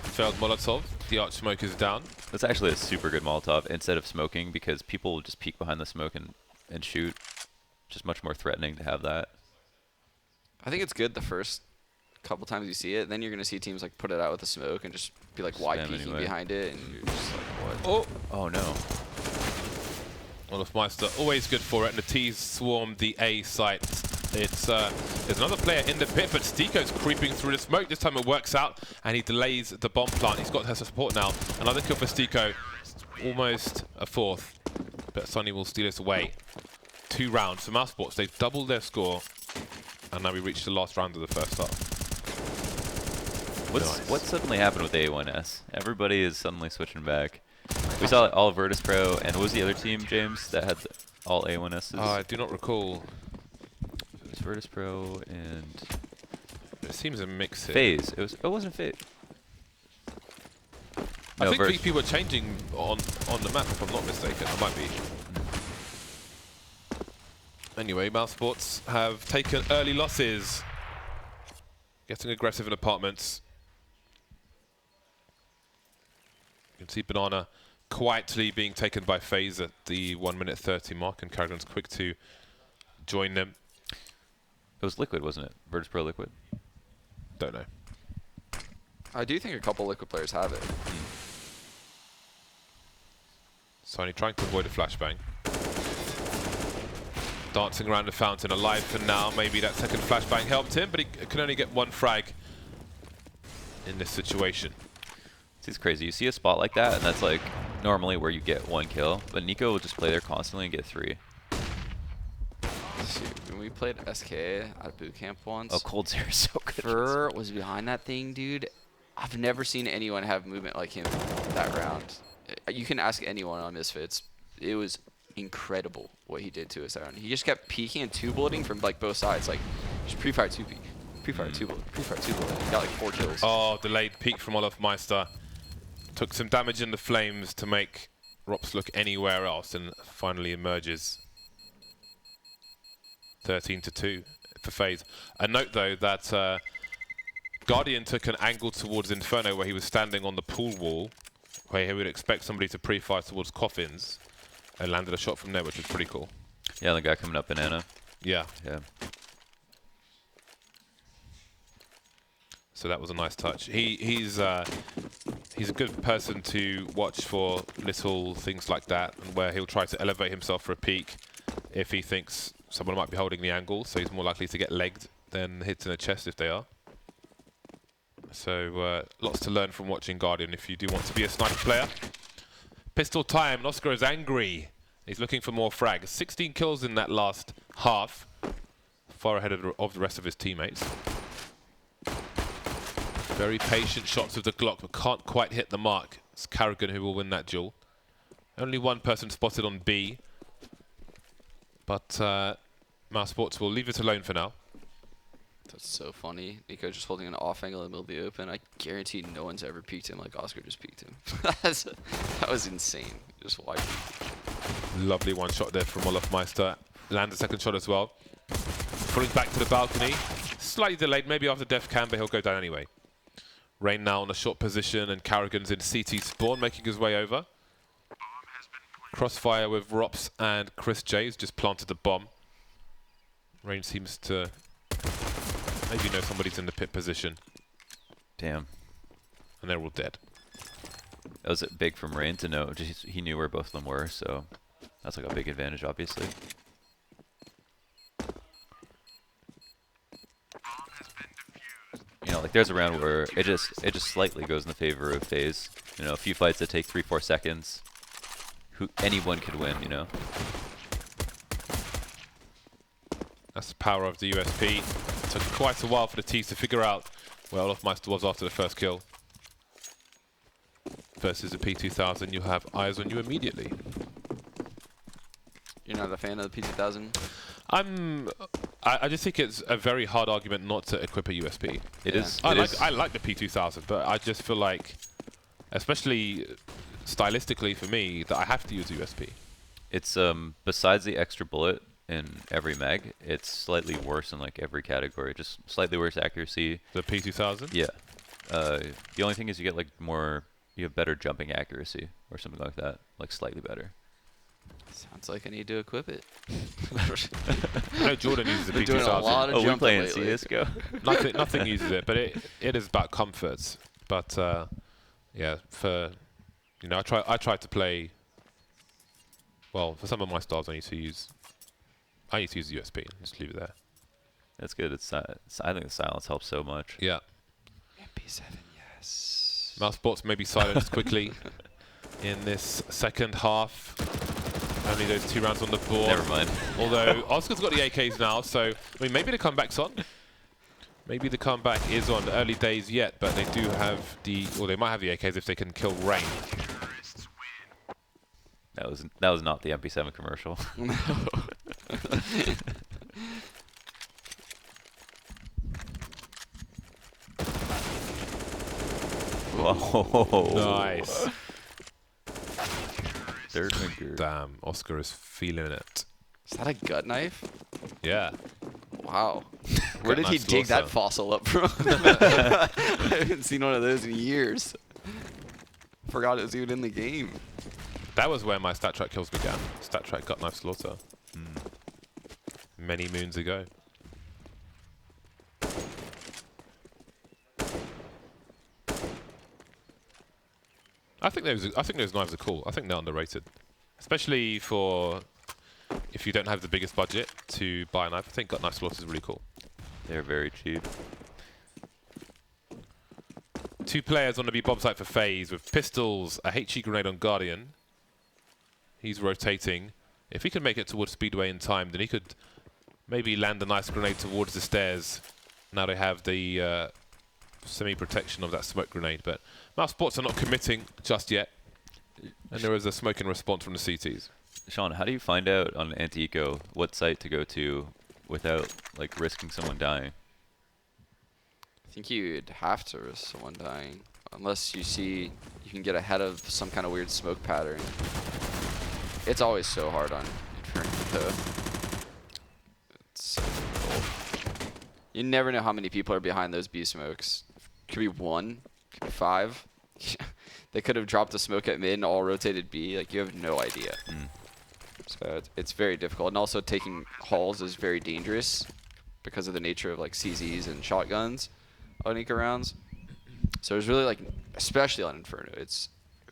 Failed Molotov. The arch smoke is down. That's actually a super good Molotov instead of smoking, because people will just peek behind the smoke and shoot. Just much more threatening to have that. I think it's good the first couple times you see it. Then you're going to see teams like put it out with the smoke and just be like wide Spam peeking anyway. behind it. And you're just like, what? Oh! Oh no. Olaf Meister always good for it, and the T's swarm the A site. It's there's another player in the pit, but Stiko's creeping through the smoke. This time it works out, and he delays the bomb plant. He's got her support now. Another kill for Stiko. Almost a fourth, but Sonny will steal us away. 2 rounds for Mousesports. They've doubled their score, and now we reach the last round of the first half. What suddenly happened with A1S? Everybody is suddenly switching back. We saw all Virtus Pro, and what was the other team, James, that had all A1Ss? I do not recall. It was Virtus Pro and It seems a mix here. Faze. It wasn't Faze. I No, think Virtus. VP were changing on the map, if I'm not mistaken. I might be. Anyway, Mousesports have taken early losses. Getting aggressive in apartments. You can see Banana quietly being taken by Faze at the 1 minute 30 mark, and Carrigan's quick to join them. It was Liquid, wasn't it? Virtus Pro Liquid. Don't know. I do think a couple Liquid players have it. Sony trying to avoid a flashbang. Dancing around the fountain, alive for now. Maybe that second flashbang helped him, but he can only get 1 frag in this situation. It's crazy. You see a spot like that, and that's like normally where you get 1 kill, but Nico will just play there constantly and get 3. Shoot, when we played SK at boot camp once, Oh, Cold Zero is so good. Fur was behind that thing, dude. I've never seen anyone have movement like him that round. You can ask anyone on Misfits. It was incredible what he did to us that round. He just kept peeking and 2-bulleting from like both sides, like just pre-fire 2-peek, pre-fire 2-bullet, pre-fire 2-bullet. He got like 4 kills. Oh, delayed peek from Olaf Meister. Took some damage in the flames to make Rops look anywhere else, and finally emerges 13-2 for Faze. A note though that Guardian took an angle towards Inferno where he was standing on the pool wall, where he would expect somebody to pre-fire towards coffins, and landed a shot from there, which was pretty cool. Yeah, the guy coming up banana. Yeah. Yeah. So that was a nice touch. He's a good person to watch for little things like that, and where he'll try to elevate himself for a peek if he thinks someone might be holding the angle, so he's more likely to get legged than hit in the chest if they are. So lots to learn from watching Guardian if you do want to be a sniper player. Pistol time, and Oscar is angry. He's looking for more frags. 16 kills in that last half, far ahead of the rest of his teammates. Very patient shots with the Glock, but can't quite hit the mark. It's Carrigan who will win that duel. Only 1 person spotted on B, but Mousesports will leave it alone for now. That's so funny. Nico just holding an off angle in the middle of the open. I guarantee no one's ever peeked him like Oscar just peeked him. That was insane. Just wide peek. Lovely 1 shot there from Olaf Meister. Lands a 2nd shot as well. Pulling back to the balcony. Slightly delayed, maybe after def cam, but he'll go down anyway. Rain now on a short position, and Carrigan's in CT spawn, making his way over. Crossfire with Rops and Chris J's just planted the bomb. Rain seems to maybe know somebody's in the pit position, Damn. and they're all dead. That was big from Rain to know. Just, he knew where both of them were, so that's like a big advantage, obviously. You know, like there's a round where it just slightly goes in the favor of FaZe. You know, a few fights that take 3-4 seconds. Anyone could win, you know. That's the power of the USP. It took quite a while for the T's to figure out where Olaf Meister was after the first kill. Versus the P2000, you have eyes on you immediately. You're not a fan of the P2000? I'm I just think it's a very hard argument not to equip a USP. It is. I like the P2000, but I just feel like, especially stylistically for me, that I have to use a USP. It's besides the extra bullet in every mag, it's slightly worse in like every category. Just slightly worse accuracy. The P2000? Yeah. The only thing is you get like you have better jumping accuracy or something like that, like slightly better. Sounds like I need to equip it. I know Jordan uses the Been doing a lot P2000. of Oh, we're playing lately. CS:GO. Nothing uses it, but it is about comforts. But yeah, for I try to play. Well, for some of my styles, I need to use the USP. Just leave it there. That's good. I think the silence helps so much. Yeah. MP7, yes. Mousesports may be silenced quickly in this second half. Only those 2 rounds on the board. Never mind. Although Oscar's got the AKs now, so I mean maybe the comeback's on. Maybe the comeback is on. Early days yet, but they do have they might have the AKs if they can kill Rain. That was not the MP7 commercial. No. Whoa. Nice. Third finger. Damn, Oscar is feeling it. Is that a gut knife? Yeah. Wow. Where did he knife dig that slaughter. fossil up from? I haven't seen one of those in years. Forgot it was even in the game. That was where my stat track kills began. Stat track gut knife slaughter. Many moons ago. I think those knives are cool. I think they're underrated, especially for if you don't have the biggest budget to buy a knife. I think gut knife slaughter is really cool. They're very cheap. 2 players on the B bomb site for Faze with pistols, a HE grenade on Guardian. He's rotating. If he can make it towards Speedway in time, then he could maybe land a nice grenade towards the stairs. Now they have the semi-protection of that smoke grenade, but Mousesports are not committing just yet. And there is a smoke in response from the CTs. Sean, how do you find out on Anti-Eco what site to go to without like risking someone dying? I think you'd have to risk someone dying. Unless you see you can get ahead of some kind of weird smoke pattern. It's always so hard on Inferno though. It's so difficult. You never know how many people are behind those B smokes. Could be 1, could be 5. They could have dropped a smoke at mid and all rotated B. Like, you have no idea. So it's very difficult. And also taking halls is very dangerous because of the nature of like CZs and shotguns on Eco rounds. So it's really like, especially on Inferno, it's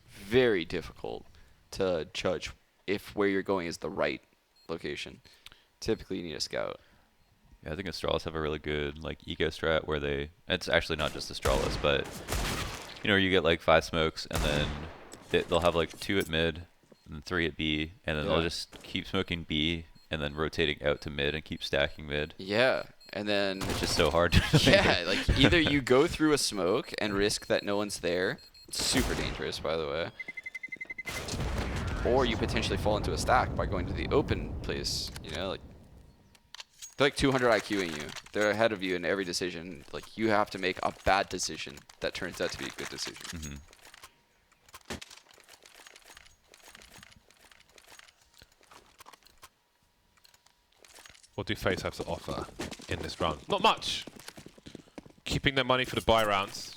very difficult to judge if where you're going is the right location. Typically you need a scout. Yeah, I think Astralis have a really good like eco strat where it's actually not just Astralis, but you get like 5 smokes and then they'll have like 2 at mid and 3 at B, and then they'll just keep smoking B and then rotating out to mid and keep stacking mid. Yeah, and then It's just so hard to yeah, like either you go through a smoke and risk that no one's there, it's super dangerous by the way, or you potentially fall into a stack by going to the open place. Like they're like 200 IQ in you. They're ahead of you in every decision. Like you have to make a bad decision that turns out to be a good decision. What do FaCe have to offer in this round? Not much. Keeping their money for the buy rounds.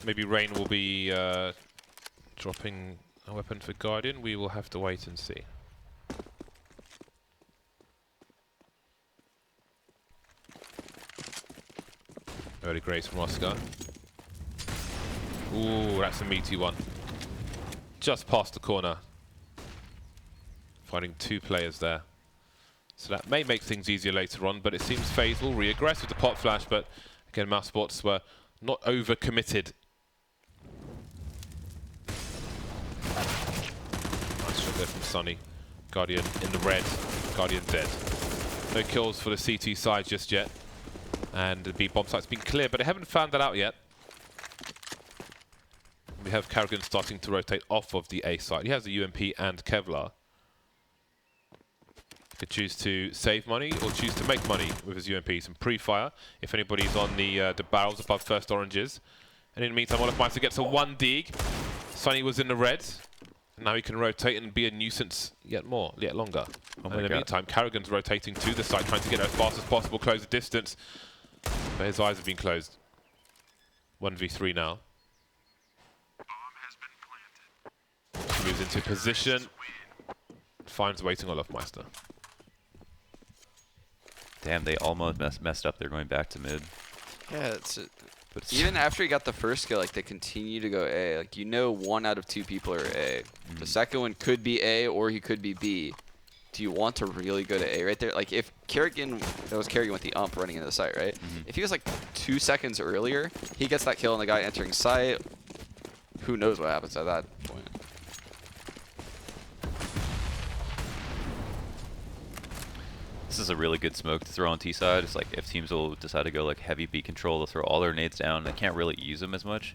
Maybe Rain will be dropping a weapon for Guardian. We will have to wait and see. Early grace from Oscar. Ooh, that's a meaty one. Just past the corner. Finding 2 players there. So that may make things easier later on, but it seems FaZe will re-aggress with the pot flash, but again, Mousesports were not over-committed. Nice shot there from Sunny. Guardian in the red. Guardian dead. No kills for the CT side just yet. And the B bomb site's been clear, but they haven't found that out yet. We have Karrigan starting to rotate off of the A side. He has the UMP and Kevlar. Could choose to save money or choose to make money with his UMP. Some pre-fire if anybody's on the barrels above first oranges. And in the meantime, Meister gets a 1 dig. Sunny was in the red. And now he can rotate and be a nuisance yet longer. And in the meantime, Carrigan's rotating to the side, trying to get as fast as possible, close the distance. But his eyes have been closed. 1v3 now. He moves into position. Finds waiting on Meister. Damn, they almost messed up. They're going back to mid. Yeah, but even after he got the first kill, like they continue to go A. Like 1 out of 2 people are A. The second one could be A or he could be B. Do you want to really go to A right there? Like if Kerrigan, that was Kerrigan with the ump running into the site, right? If he was like 2 seconds earlier, he gets that kill on the guy entering site. Who knows what happens at that point? This is a really good smoke to throw on T side. It's like if teams will decide to go like heavy B control, they'll throw all their nades down. They can't really use them as much,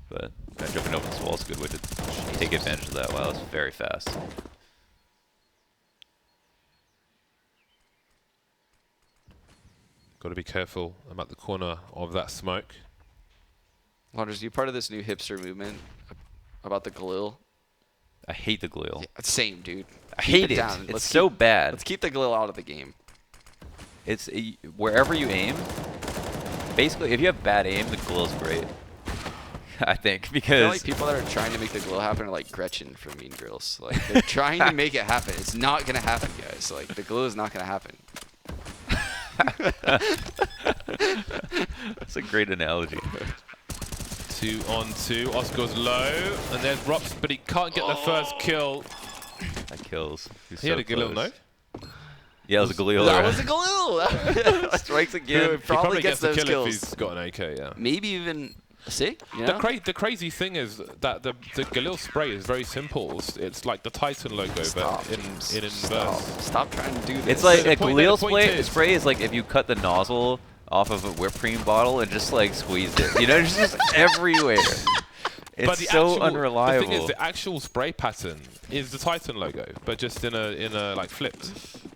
but jumping over this wall is a good way to take advantage of that. Wow, it's very fast. Got to be careful about the corner of that smoke. Launders, you part of this new hipster movement about the Galil? I hate the Galil. Yeah, same, dude. I hate it. It's so bad. Let's keep the Galil out of the game. It's wherever you aim. Basically, if you have bad aim, the Galil's great. I think because I feel like people that are trying to make the Galil happen are like Gretchen from Mean Girls. Like they're trying to make it happen. It's not gonna happen, guys. Like the Galil is not gonna happen. That's a great analogy. 2 on 2. Oscar's low, and there's Rops, but he can't get the first kill. That kills. He had a Galil, no? Yeah, it was a Galil. That was a Galil. Strikes again. He probably gets the those kill kills. if he's got an AK, yeah. Maybe even a SIG, you know? The crazy thing is that the Galil spray is very simple. It's like the Titan logo, but in inverse. Stop trying to do this. It's like a point Galil spray is like if you cut the nozzle off of a whipped cream bottle and just like squeezed it. You know, it's just everywhere. It's so unreliable. The thing is, the actual spray pattern is the Titan logo, but just in a like flipped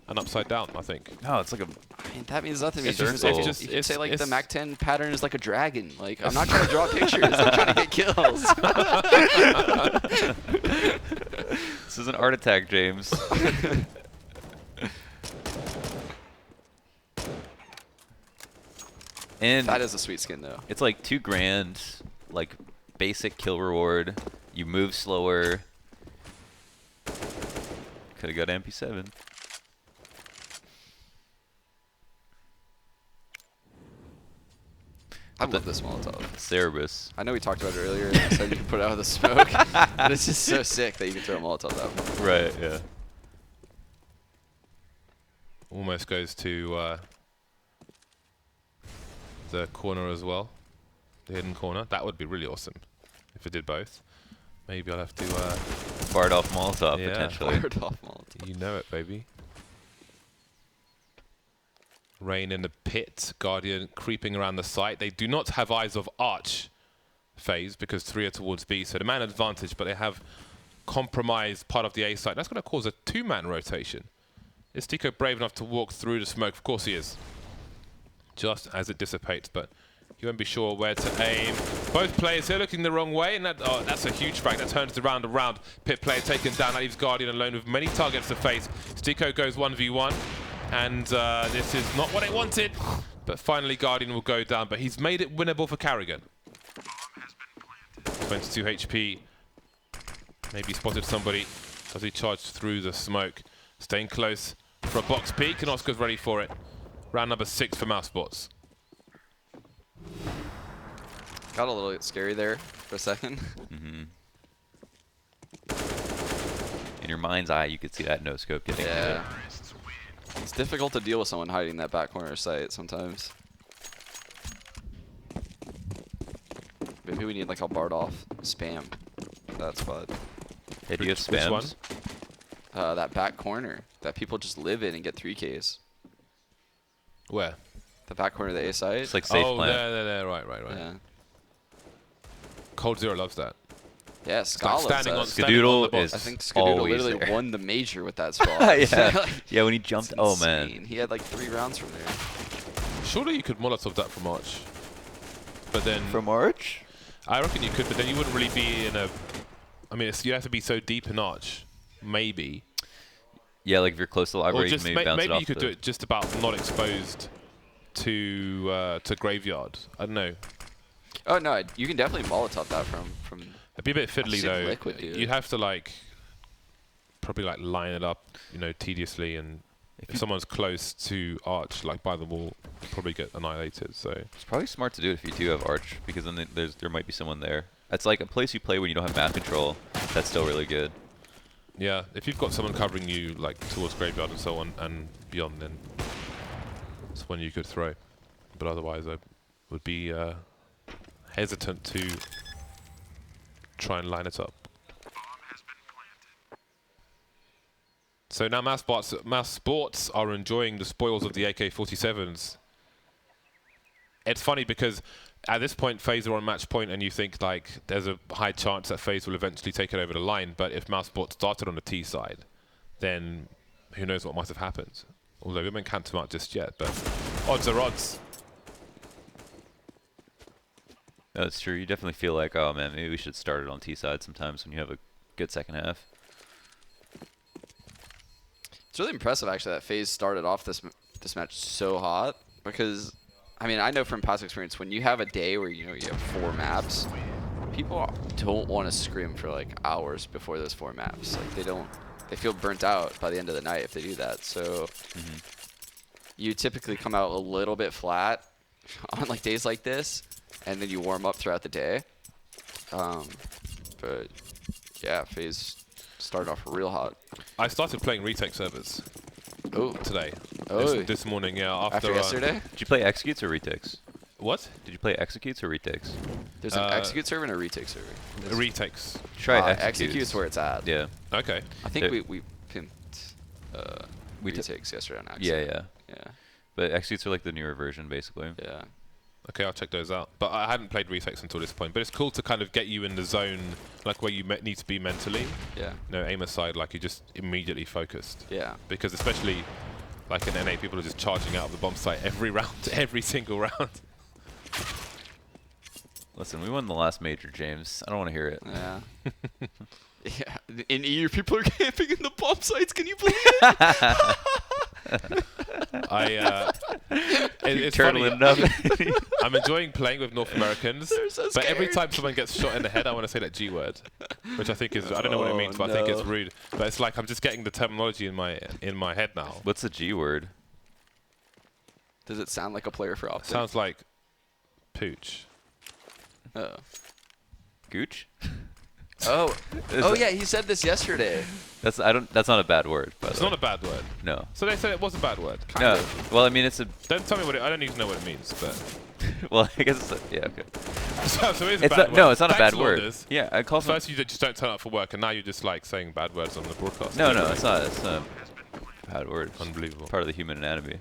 and upside down, I think. No, it's like a. I mean, that means nothing. It's You just- can say like the it's- Mac 10 pattern is like a dragon. Like I'm not trying to draw pictures. I'm trying to get kills. This is an art attack, James. And That is a sweet skin, though. it's like $2 grand, like basic kill reward. You move slower. Could have got MP7. I love this Molotov. Cerebus. I know we talked about it earlier. And I said you can put it out of the smoke, but it's just so sick that you can throw a Molotov out. Right, yeah. Almost goes to the corner as well. The hidden corner. That would be really awesome if it did both. Maybe I'll have to... Fired off Molotov, Yeah. potentially. Fired off Molotov. You know it, baby. Rain in the pit. Guardian creeping around the site. They do not have eyes of Arch phase because 3 are towards B. So the man advantage, but they have compromised part of the A site. That's going to cause a 2-man rotation. Is Tico brave enough to walk through the smoke? Of course he is. Just as it dissipates, but he won't be sure where to aim. Both players here looking the wrong way, and that's a huge frag. That turns the round around. Pit player taken down. That leaves Guardian alone with many targets to face. Tico goes 1v1, and this is not what I wanted. But finally, Guardian will go down, but he's made it winnable for Carrigan. 22 HP. Maybe spotted somebody as he charged through the smoke. Staying close for a box peek, and Oscar's ready for it. Round number 6 for Mousesports. Got a little scary there for a second. In your mind's eye, you could see that no scope getting hit. It's difficult to deal with someone hiding that back corner site sometimes. Maybe we need like a Bardoff spam. That spot. Hey, do you have Which one? spams? That back corner that people just live in and get 3Ks. Where? The back corner of the A site. It's like safe Oh, plant. there. Right. Yeah. Cold Zero loves that. Yeah, Scala. standing on Skadoodle the box. is I think Skadoodle always literally there. won the major with that spot. Yeah. Yeah, when he jumped. It's Oh, man. insane. He had like 3 rounds from there. Surely you could Molotov that from Arch. But then... From Arch? I reckon you could, but then you wouldn't really be in a... I mean, you have to be so deep in Arch. Maybe. Yeah, like if you're close to the library, Or just you maybe bounce it maybe off you could do it just about not exposed to Graveyard. I don't know. Oh no, you can definitely Molotov that from. It'd be a bit fiddly Sick though. liquid, dude. You'd have to like probably like line it up, tediously, and if someone's close to Arch, like by the wall, you'd probably get annihilated. So It's probably smart to do it if you do have Arch, because then there might be someone there. It's like a place you play when you don't have map control. That's still really good. yeah, if you've got someone covering you like towards Graveyard and so on and beyond, then it's when you could throw. But otherwise, I would be hesitant to try and line it up. So now Mousesports are enjoying the spoils of the AK-47s. It's funny because at this point, FaZe are on match point, and you think like there's a high chance that FaZe will eventually take it over the line. But if Mousesports started on the T side, then who knows what might have happened. Although we haven't counted them out just yet, but odds are odds. No, it's true. You definitely feel like, oh man, maybe we should start it on T side sometimes when you have a good second half. It's really impressive actually that FaZe started off this match so hot, because I mean, I know from past experience, when you have a day where you have 4 maps, people don't want to scrim for like hours before those 4 maps. Like they feel burnt out by the end of the night if they do that. So you typically come out a little bit flat on like days like this, and then you warm up throughout the day. But yeah, FaZe started off real hot. I started playing retake servers today. Oh. This morning, yeah. After yesterday? Did you play executes or retakes? What? Did you play executes or retakes? There's an execute server and a retake server. Retakes. Try Execute's where it's at. Yeah. Okay. I think There- we pimped We retakes yesterday on Yeah, accident. yeah. Yeah. But executes are like the newer version, basically. Yeah. Okay, I'll check those out. But I hadn't played retakes until this point. But it's cool to kind of get you in the zone, like where you need to be mentally. Yeah. Aim aside, like you're just immediately focused. Yeah. Because especially, like in NA, people are just charging out of the bomb site every round, every single round. Listen, we won the last major, James. I don't want to hear it. Yeah. Yeah. In EU, people are camping in the bomb sites. Can you believe it? It's funny. I'm enjoying playing with North Americans, so but every scared. time someone gets shot in the head, I want to say that G word, which I think is, I don't know what it means, but I think it's rude. But it's like I'm just getting the terminology in my head now. What's the G word? Does it sound like a player for Optic? Sounds like pooch. Oh. Gooch? Oh. Is Oh that- yeah, he said this yesterday. That's not a bad word. By It's the way. not a bad word. No. So they said it was a bad word. Kind No. of. Well, I mean, it's a. Don't tell me what it. I don't need to know what it means, but Well, I guess it's a, yeah. Okay. so it is a It's bad not, word. no, it's not a Thanks, bad word. Lauders. Yeah, I call First you just don't turn up for work, and now you're just like saying bad words on the broadcast. No, no, it's not. It's not a bad word. It's Unbelievable. part of the human anatomy.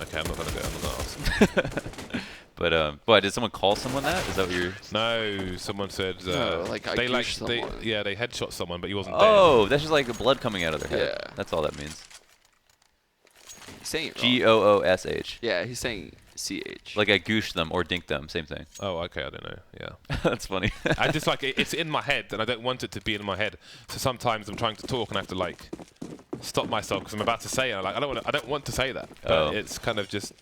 Okay, I'm not gonna go. I'm not gonna ask. But what, did someone call someone that? Is that what you're? No, someone said No, like, I they gooshed they someone. yeah they headshot someone, but he wasn't Oh, that's just like blood coming out of their head. Yeah. That's all that means. He's saying it wrong. Goosh. Yeah, he's saying CH. Like I gooshed them or dinked them, same thing. dead. Oh, okay, I don't know. Yeah, That's funny. I just like it's in my head, and I don't want it to be in my head. So sometimes I'm trying to talk, and I have to like stop myself because I'm about to say it. I'm like I don't want to say that, but Oh. it's kind of just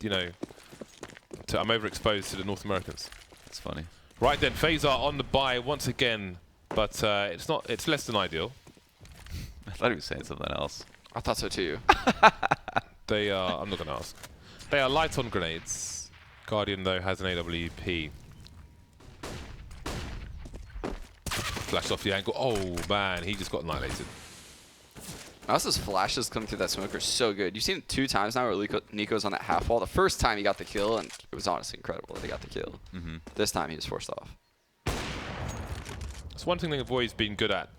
I'm overexposed to the North Americans. That's funny. Right then, FaZe are on the bye once again, but it's less than ideal. I thought he was saying something else. I thought so too. They are. I'm not going to ask. They are light on grenades. Guardian though has an AWP. Flashed off the angle. Oh man, he just got annihilated. Mouse's flashes coming through that smoke are so good. You've seen it 2 times now where Nico's on that half wall. The first time he got the kill, and it was honestly incredible that he got the kill. This time he was forced off. So one thing they've always been good at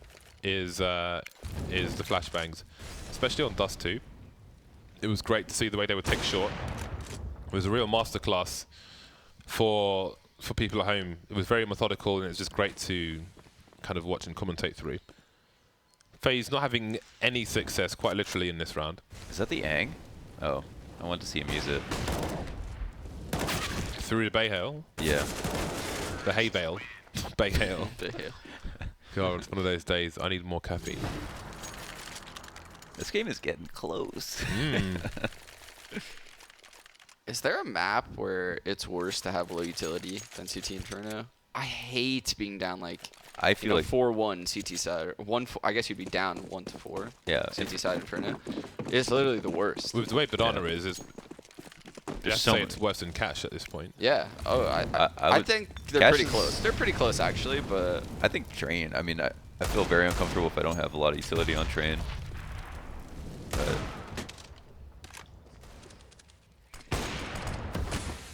is the flashbangs, especially on Dust 2. It was great to see the way they would take short. It was a real masterclass for for people at home, it was very methodical, and it's just great to kind of watch and commentate through. FaZe not having any success, quite literally, in this round. Is that the Ang? Oh, I want to see him use it. Through the Bay Hail. Yeah. The Hay Bale. Bay Hail. Bay Hail. God, it's one of those days. I need more caffeine. This game is getting close. Is there a map where it's worse to have low utility than CT Inferno? I hate being down like I feel like 4-1 CT side. I guess you'd be down 1-4. Yeah. CT side Inferno. It's literally the worst. With the way Banana is I'd so say it's worse than Cash at this point. Yeah. Oh, I think they're Cash pretty is- close. They're pretty close actually, but I think Train. I mean, I feel very uncomfortable if I don't have a lot of utility on Train.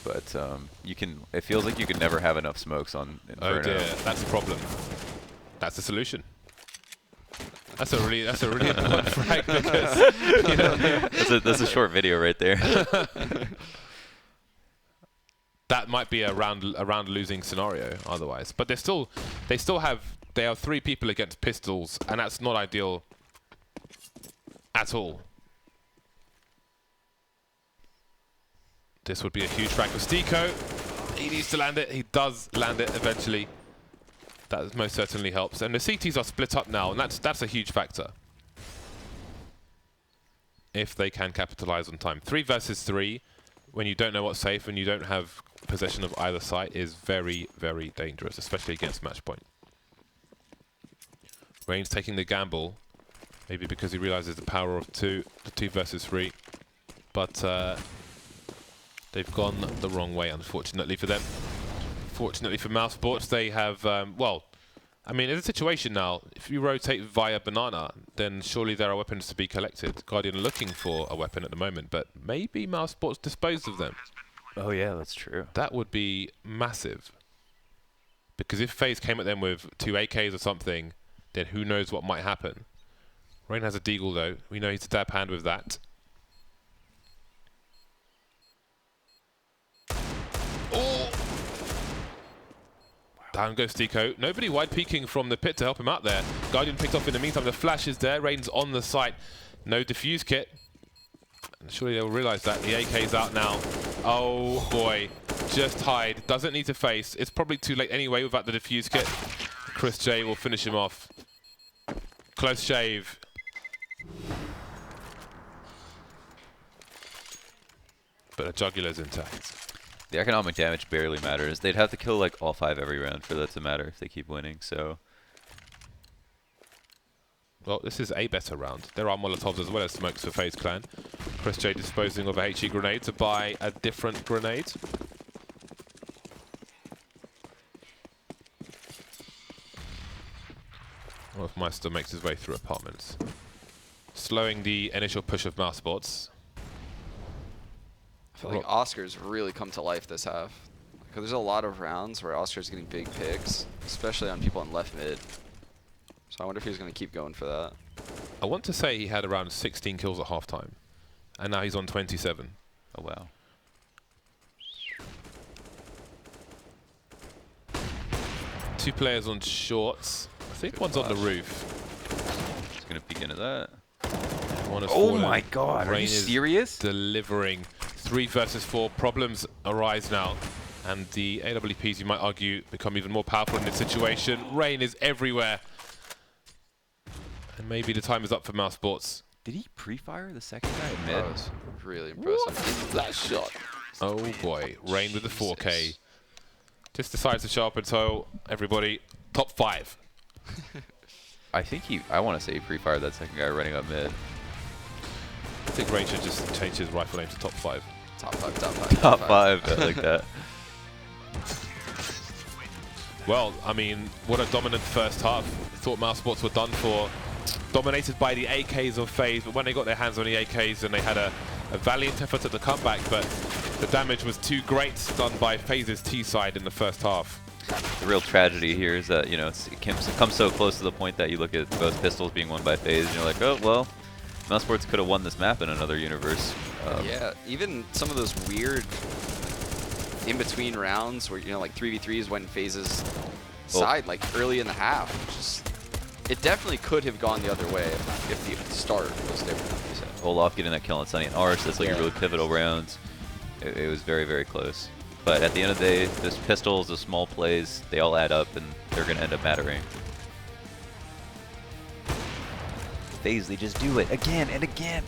But you can. It feels like you can never have enough smokes on Inferno. Oh dear, that's the problem. That's the solution. That's a really important frag because you know, That's a short video right there. that might be a round losing scenario otherwise. But they have 3 people against pistols, and that's not ideal at all. This would be a huge frag for Steeko. He needs to land it. He does land it eventually. That most certainly helps. And the CTs are split up now, and that's a huge factor. If they can capitalize on time. 3 versus 3, when you don't know what's safe and you don't have possession of either site, is very, very dangerous, especially against match point. Rain's taking the gamble, maybe because he realizes the power of the 2 versus 3. But they've gone the wrong way, unfortunately for them. Fortunately for Mousesports, they have, well, I mean, in a situation now, if you rotate via Banana, then surely there are weapons to be collected. Guardian looking for a weapon at the moment, but maybe Mousesports disposed of them. Oh yeah, that's true. That would be massive. Because if FaZe came at them with 2 AKs or something, then who knows what might happen. Rain has a deagle though. We know he's a dab hand with that. Oh! Down goes Steeko. Nobody wide peeking from the pit to help him out there. Guardian picked off in the meantime. The flash is there. Rain's on the site. No defuse kit. And surely they'll realize that. The AK's out now. Oh boy. Just hide. Doesn't need to face. It's probably too late anyway without the defuse kit. Chris J will finish him off. Close shave. But the jugular's intact. The economic damage barely matters. They'd have to kill like all 5 every round for that to matter if they keep winning. So. Well, this is a better round. There are Molotovs as well as smokes for FaZe Clan. Chris J disposing of a HE grenade to buy a different grenade. Wolfmeister makes his way through apartments. Slowing the initial push of Mousesports. I feel like Oscar's really come to life this half. Because there's a lot of rounds where Oscar's getting big picks, especially on people in left mid. So I wonder if he's going to keep going for that. I want to say he had around 16 kills at halftime. And now he's on 27. Oh wow. Two players on shorts. I think one's on the roof. Just gonna peek into that. One has Oh fallen. my God! Are Rain you is serious? delivering. 3 versus 4. Problems arise now. And the AWPs, you might argue, become even more powerful in this situation. Rain is everywhere. And maybe the time is up for Mousesports. Did he pre-fire the second guy at mid? That was really impressive. That shot. Oh boy, Rain with the 4K. Just decides to show up and tell everybody, top 5. I think I want to say he pre-fired that second guy running up mid. I think Rain should just change his rifle aim to top 5. Top 5, top 5. Top 5, I like that. Well, I mean, what a dominant first half. Thought Mousesports were done for. Dominated by the AKs of FaZe, but when they got their hands on the AKs and they had a valiant effort at the comeback, but the damage was too great done by FaZe's T side in the first half. The real tragedy here is that, you know, it comes so close to the point that you look at both pistols being won by FaZe and you're like, oh, well, Mousesports could have won this map in another universe. Yeah, even some of those weird in between rounds where, you know, like 3v3s went Faze's side, like early in the half. It definitely could have gone the other way if the start was different. Olaf getting that kill on Sunny and Arse, that's like a really pivotal rounds. It was very, very close. But at the end of the day, those pistols, the small plays, they all add up and they're going to end up mattering. Faze, they just do it again and again.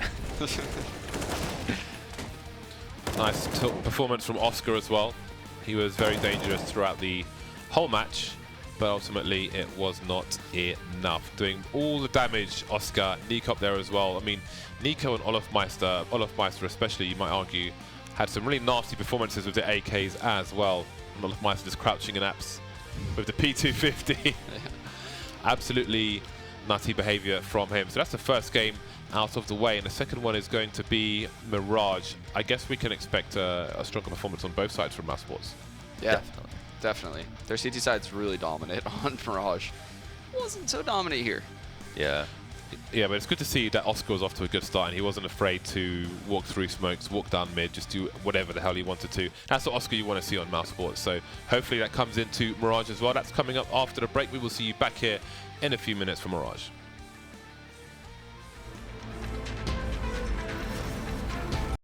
Nice performance from Oscar as well. He was very dangerous throughout the whole match, but ultimately it was not enough. Doing all the damage, Oscar, Nico up there as well. I mean, Nico and Olafmeister especially, you might argue, had some really nasty performances with the AKs as well. And Olafmeister just crouching in apps with the P250. Absolutely nutty behavior from him. So that's the first game out of the way, and the second one is going to be Mirage. I guess we can expect a stronger performance on both sides from Mousesports. Yeah, definitely. Their CT side's really dominant on Mirage. Wasn't so dominant here. Yeah, but it's good to see that Oscar was off to a good start and he wasn't afraid to walk through smokes, walk down mid, just do whatever the hell he wanted to. That's what Oscar you want to see on Mousesports. So hopefully that comes into Mirage as well. That's coming up after the break. We will see you back here in a few minutes for Mirage.